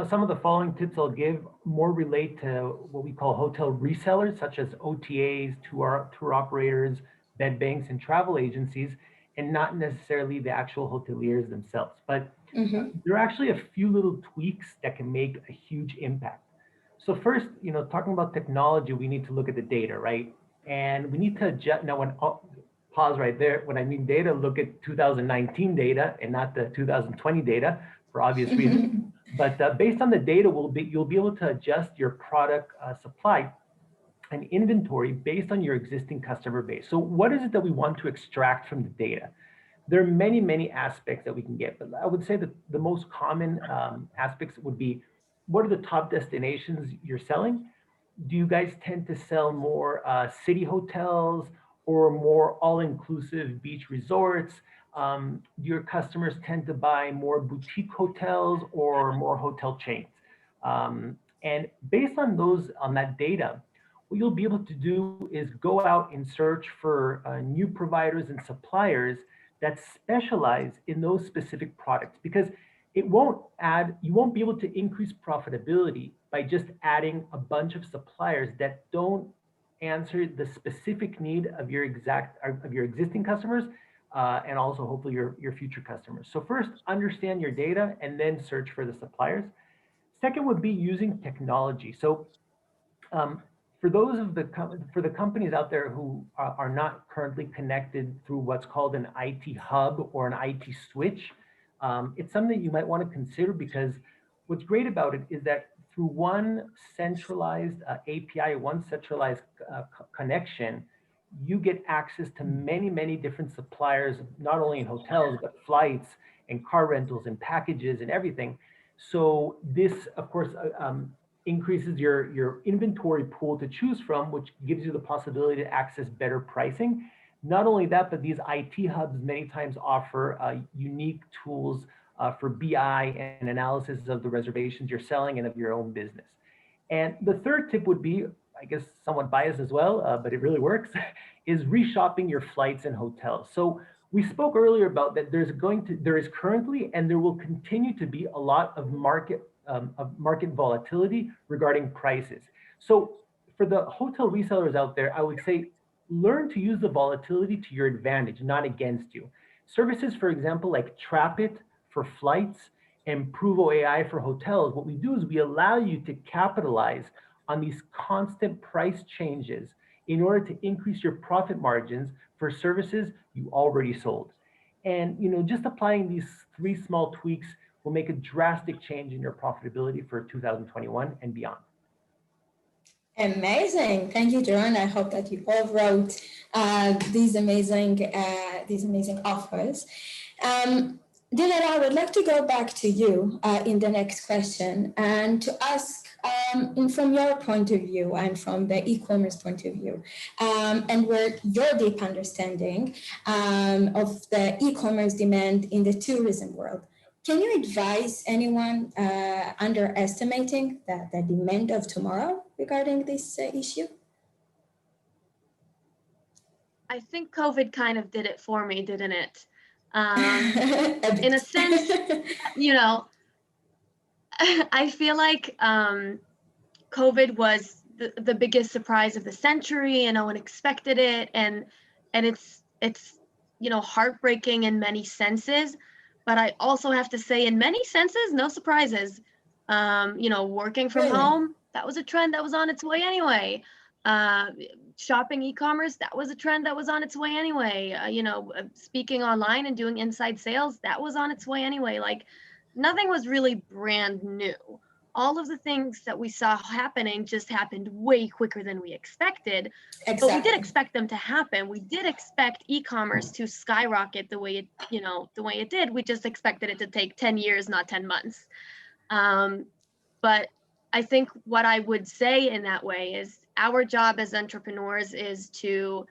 some of the following tips I'll give more relate to what we call hotel resellers, such as OTAs, tour operators, bed banks, and travel agencies. and not necessarily the actual hoteliers themselves. But Mm-hmm. there are actually a few little tweaks that can make a huge impact. So first, talking about technology, we need to look at the data, right? And we need to adjust. Now, pause right there. When I mean data, look at 2019 data and not the 2020 data for obvious reasons. But based on the data, you'll be able to adjust your product supply and inventory based on your existing customer base. So what is it that we want to extract from the data? There are many, many aspects that we can get, but I would say that the most common aspects would be, what are the top destinations you're selling? Do you guys tend to sell more city hotels or more all-inclusive beach resorts? Do your customers tend to buy more boutique hotels or more hotel chains? And based on that data, what you'll be able to do is go out and search for new providers and suppliers that specialize in those specific products, because you won't be able to increase profitability by just adding a bunch of suppliers that don't answer the specific need of your existing customers, and also hopefully your future customers. So first, understand your data and then search for the suppliers. Second would be using technology. So for the companies out there who are not currently connected through what's called an IT hub or an IT switch, it's something you might want to consider, because what's great about it is that through one centralized API, one centralized connection, you get access to many, many different suppliers, not only in hotels, but flights and car rentals and packages and everything. So this, of course, increases your inventory pool to choose from, which gives you the possibility to access better pricing. Not only that, but these IT hubs many times offer unique tools for BI and analysis of the reservations you're selling and of your own business. And the third tip would be, I guess somewhat biased as well, but it really works, is reshopping your flights and hotels. So we spoke earlier about that there is currently and there will continue to be a lot of market volatility regarding prices. So for the hotel resellers out there, I would say learn to use the volatility to your advantage, not against you. Services, for example, like Trapit for flights and Pruvo AI for hotels, what we do is we allow you to capitalize on these constant price changes in order to increase your profit margins for services you already sold. And just applying these 3 small tweaks will make a drastic change in your profitability for 2021 and beyond. Amazing. Thank you, Jerome. I hope that you all wrote these amazing offers. Dylan, I would like to go back to you in the next question and to ask, from your point of view and from the e-commerce point of view, and where your deep understanding of the e-commerce demand in the tourism world, can you advise anyone underestimating the demand of tomorrow regarding this issue? I think COVID kind of did it for me, didn't it? In a sense, I feel like COVID was the biggest surprise of the century, and no one expected it, and it's heartbreaking in many senses. But I also have to say, in many senses, no surprises. Working from home, that was a trend that was on its way anyway. Shopping e-commerce, that was a trend that was on its way anyway. Speaking online and doing inside sales, that was on its way anyway. Like, nothing was really brand new. All of the things that we saw happening just happened way quicker than we expected. Exactly. But we did expect them to happen. We did expect e-commerce to skyrocket the way it did. We just expected it to take 10 years, not 10 months. But I think what I would say in that way is our job as entrepreneurs is to,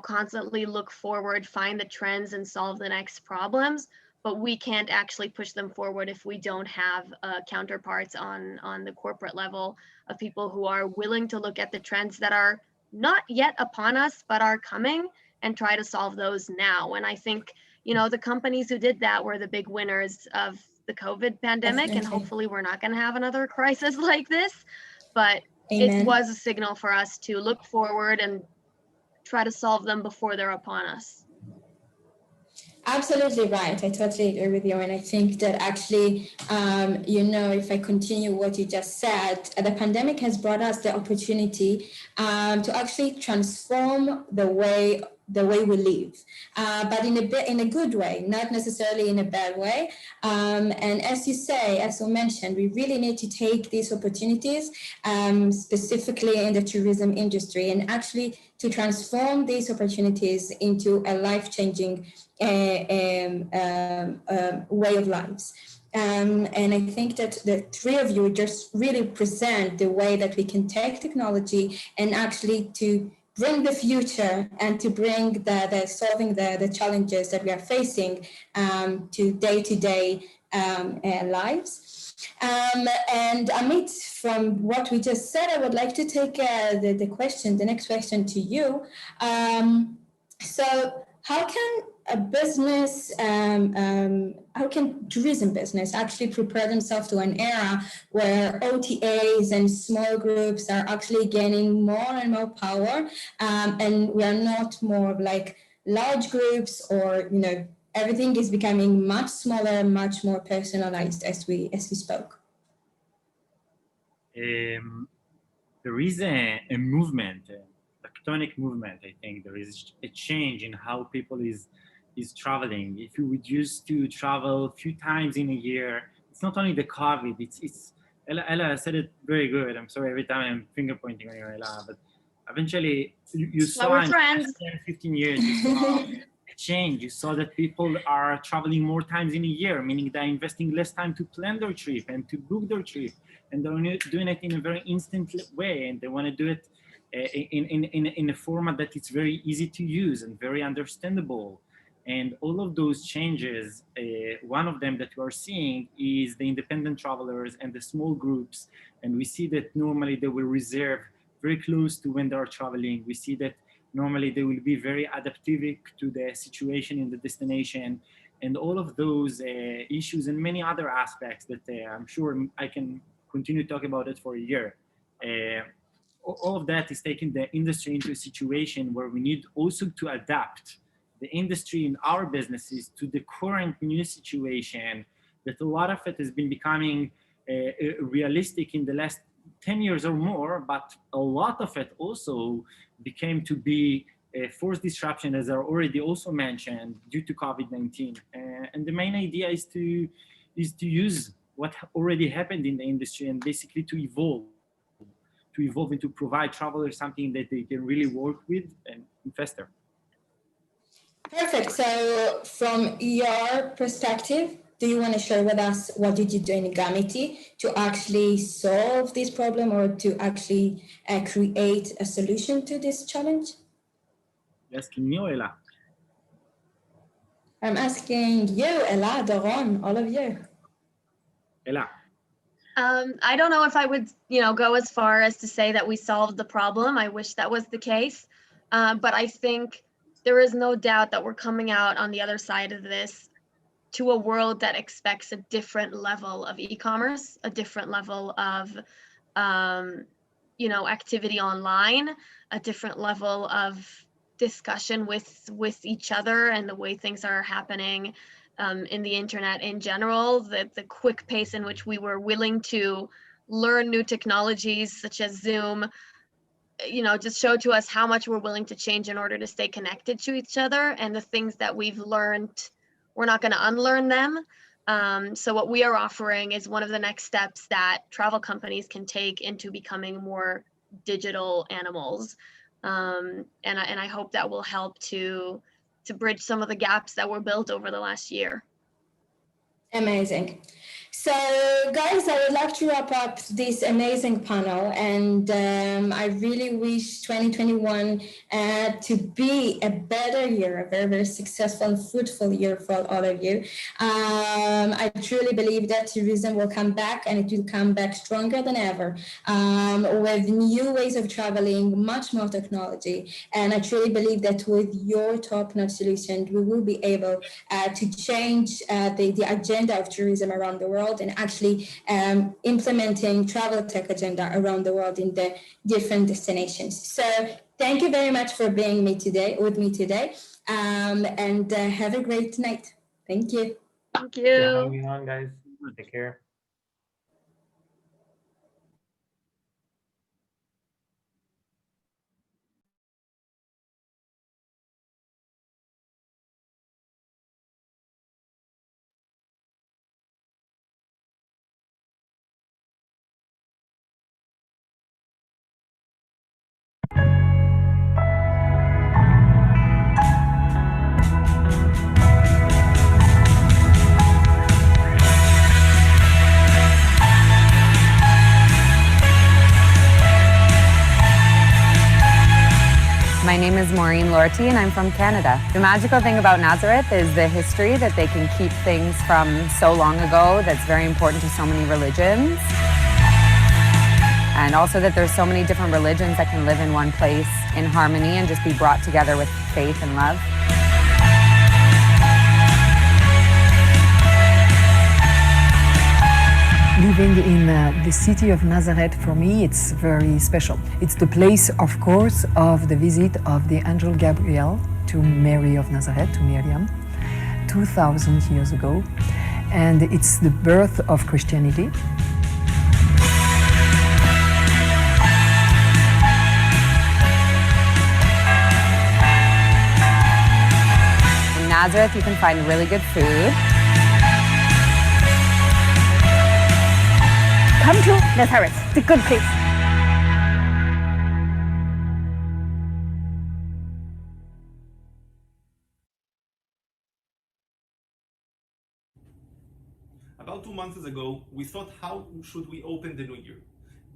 constantly look forward, find the trends and solve the next problems. But we can't actually push them forward if we don't have counterparts on the corporate level of people who are willing to look at the trends that are not yet upon us, but are coming, and try to solve those now. And I think, the companies who did that were the big winners of the COVID pandemic. Definitely. And hopefully we're not going to have another crisis like this. But Amen. It was a signal for us to look forward and try to solve them before they're upon us. Absolutely right. I totally agree with you. And I think that actually, if I continue what you just said, the pandemic has brought us the opportunity to actually transform the way we live, but in a good way, not necessarily in a bad way. And as you mentioned, we really need to take these opportunities, specifically in the tourism industry, and actually to transform these opportunities into a life-changing way of lives. And I think that the three of you just really present the way that we can take technology and actually to bring the future and to bring the solving the challenges that we are facing to day-to-day lives. And Amit, from what we just said, I would like to take the next question to you. So how can a business, how can tourism business actually prepare themselves to an era where OTAs and small groups are actually gaining more and more power, and we are not more of like large groups, or everything is becoming much smaller, much more personalized, as we spoke? There is a movement, a tectonic movement. I think there is a change in how people is traveling. If you would used to travel a few times in a year, it's not only the COVID, it's Ella said it very good. I'm sorry, every time I'm finger pointing on you, Ella, but eventually you saw in 10, 15 years, you saw a change. You saw that people are traveling more times in a year, meaning they're investing less time to plan their trip and to book their trip. And they're doing it in a very instant way, and they want to do it in a format that it's very easy to use and very understandable. And all of those changes, one of them that we are seeing is the independent travelers and the small groups. And we see that normally they will reserve very close to when they are traveling. We see that normally they will be very adaptive to the situation in the destination, and all of those issues and many other aspects that I'm sure I can continue talking about it for a year. All of that is taking the industry into a situation where we need also to adapt the industry and our businesses to the current new situation, that a lot of it has been becoming realistic in the last 10 years or more, but a lot of it also became to be a forced disruption, as I already also mentioned, due to COVID-19. And the main idea is to use what already happened in the industry and basically to evolve and to provide travelers something that they can really work with and faster. Perfect. So from your perspective, do you want to share with us what did you do in Gamitee to actually solve this problem, or to actually create a solution to this challenge? You're asking me or Ella? I'm asking you, Ella, Doron, all of you. Ella. I don't know if I would, go as far as to say that we solved the problem. I wish that was the case. But I think there is no doubt that we're coming out on the other side of this to a world that expects a different level of e-commerce, a different level of, activity online, a different level of discussion with each other and the way things are happening in the internet in general, the quick pace in which we were willing to learn new technologies such as Zoom, just showed to us how much we're willing to change in order to stay connected to each other. And the things that we've learned, we're not going to unlearn them. So what we are offering is one of the next steps that travel companies can take into becoming more digital animals. And I hope that will help to bridge some of the gaps that were built over the last year. Amazing. So guys, I would like to wrap up this amazing panel, and I really wish 2021 to be a better year, a very, very successful and fruitful year for all of you. I truly believe that tourism will come back, and it will come back stronger than ever, with new ways of traveling, much more technology. And I truly believe that with your top-notch solution, we will be able to change the agenda of tourism around the world, and actually implementing travel tech agenda around the world in the different destinations. So thank you very much for being with me today. and have a great night. Thank you. Thank you. Yeah, having me on, guys. Take care. My name is Maureen Lorty and I'm from Canada. The magical thing about Nazareth is the history that they can keep things from so long ago that's very important to so many religions. And also that there's so many different religions that can live in one place in harmony and just be brought together with faith and love. Living in the city of Nazareth, for me, it's very special. It's the place, of course, of the visit of the angel Gabriel to Mary of Nazareth, to Miriam, 2,000 years ago. And it's the birth of Christianity. In Nazareth, you can find really good food. Come to Nazareth, the good place. About 2 months ago, we thought, how should we open the new year?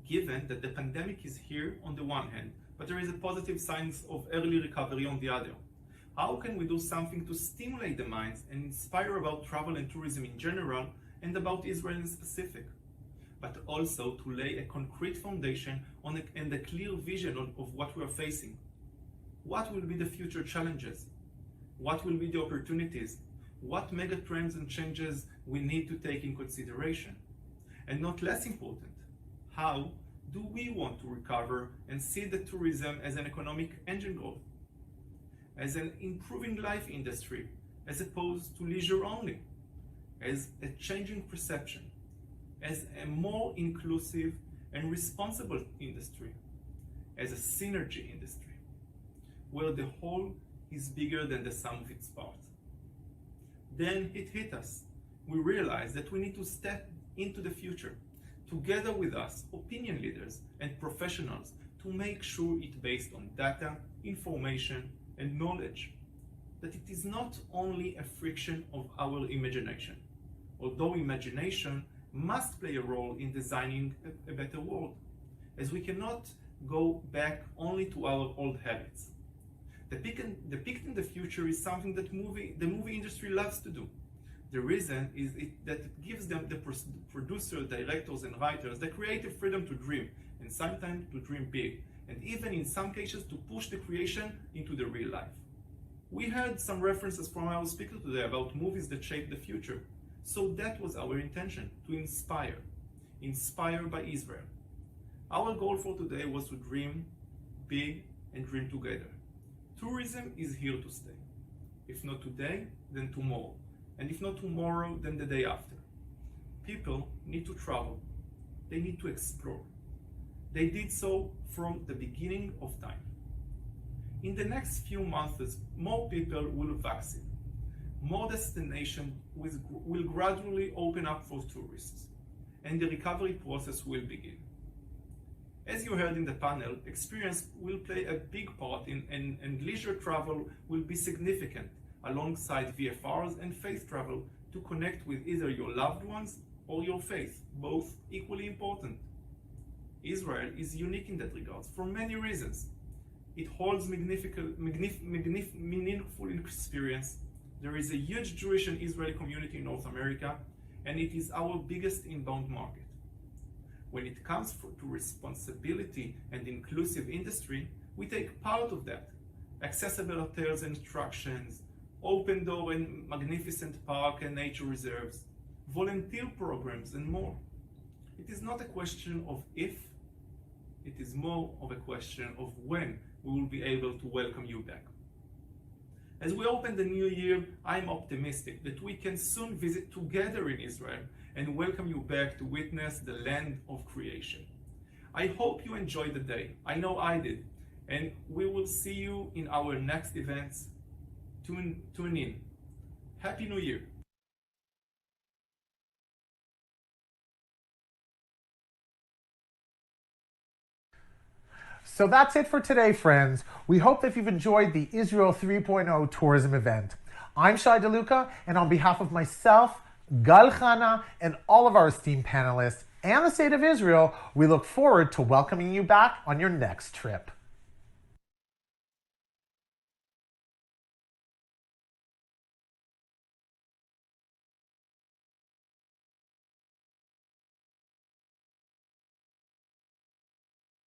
Given that the pandemic is here on the one hand, but there is a positive signs of early recovery on the other. How can we do something to stimulate the minds and inspire about travel and tourism in general and about Israel in specific? But also to lay a concrete foundation and a clear vision of what we are facing. What will be the future challenges? What will be the opportunities? What mega trends and changes we need to take in consideration? And not less important, how do we want to recover and see the tourism as an economic engine growth? As an improving life industry, as opposed to leisure only? As a changing perception? As a more inclusive and responsible industry, as a synergy industry, where the whole is bigger than the sum of its parts. Then it hit us. We realized that we need to step into the future, together with us, opinion leaders and professionals, to make sure it's based on data, information, and knowledge. That it is not only a friction of our imagination, although imagination must play a role in designing a better world, as we cannot go back only to our old habits. Depicting the future is something that the movie industry loves to do. The reason is that it gives them, the producers, directors, and writers, the creative freedom to dream, and sometimes to dream big, and even in some cases to push the creation into the real life. We heard some references from our speaker today about movies that shape the future. So that was our intention, to inspire by Israel. Our goal for today was to dream big and dream together. Tourism is here to stay. If not today, then tomorrow. And if not tomorrow, then the day after. People need to travel. They need to explore. They did so from the beginning of time. In the next few months, more people will vaccinate. More destinations will gradually open up for tourists, and the recovery process will begin. As you heard in the panel, experience will play a big part and leisure travel will be significant alongside VFRs and faith travel to connect with either your loved ones or your faith, both equally important. Israel is unique in that regard for many reasons. It holds meaningful experience. There is a huge Jewish and Israeli community in North America, and it is our biggest inbound market. When it comes to responsibility and inclusive industry, we take part of that. Accessible hotels and attractions, open door and magnificent park and nature reserves, volunteer programs, and more. It is not a question of if, it is more of a question of when we will be able to welcome you back. As we open the new year, I'm optimistic that we can soon visit together in Israel and welcome you back to witness the land of creation. I hope you enjoyed the day. I know I did. And we will see you in our next events. Tune in. Happy New Year. So that's it for today, friends. We hope that you've enjoyed the Israel 3.0 tourism event. I'm Shai DeLuca, and on behalf of myself, Gal Hana, and all of our esteemed panelists and the State of Israel, we look forward to welcoming you back on your next trip.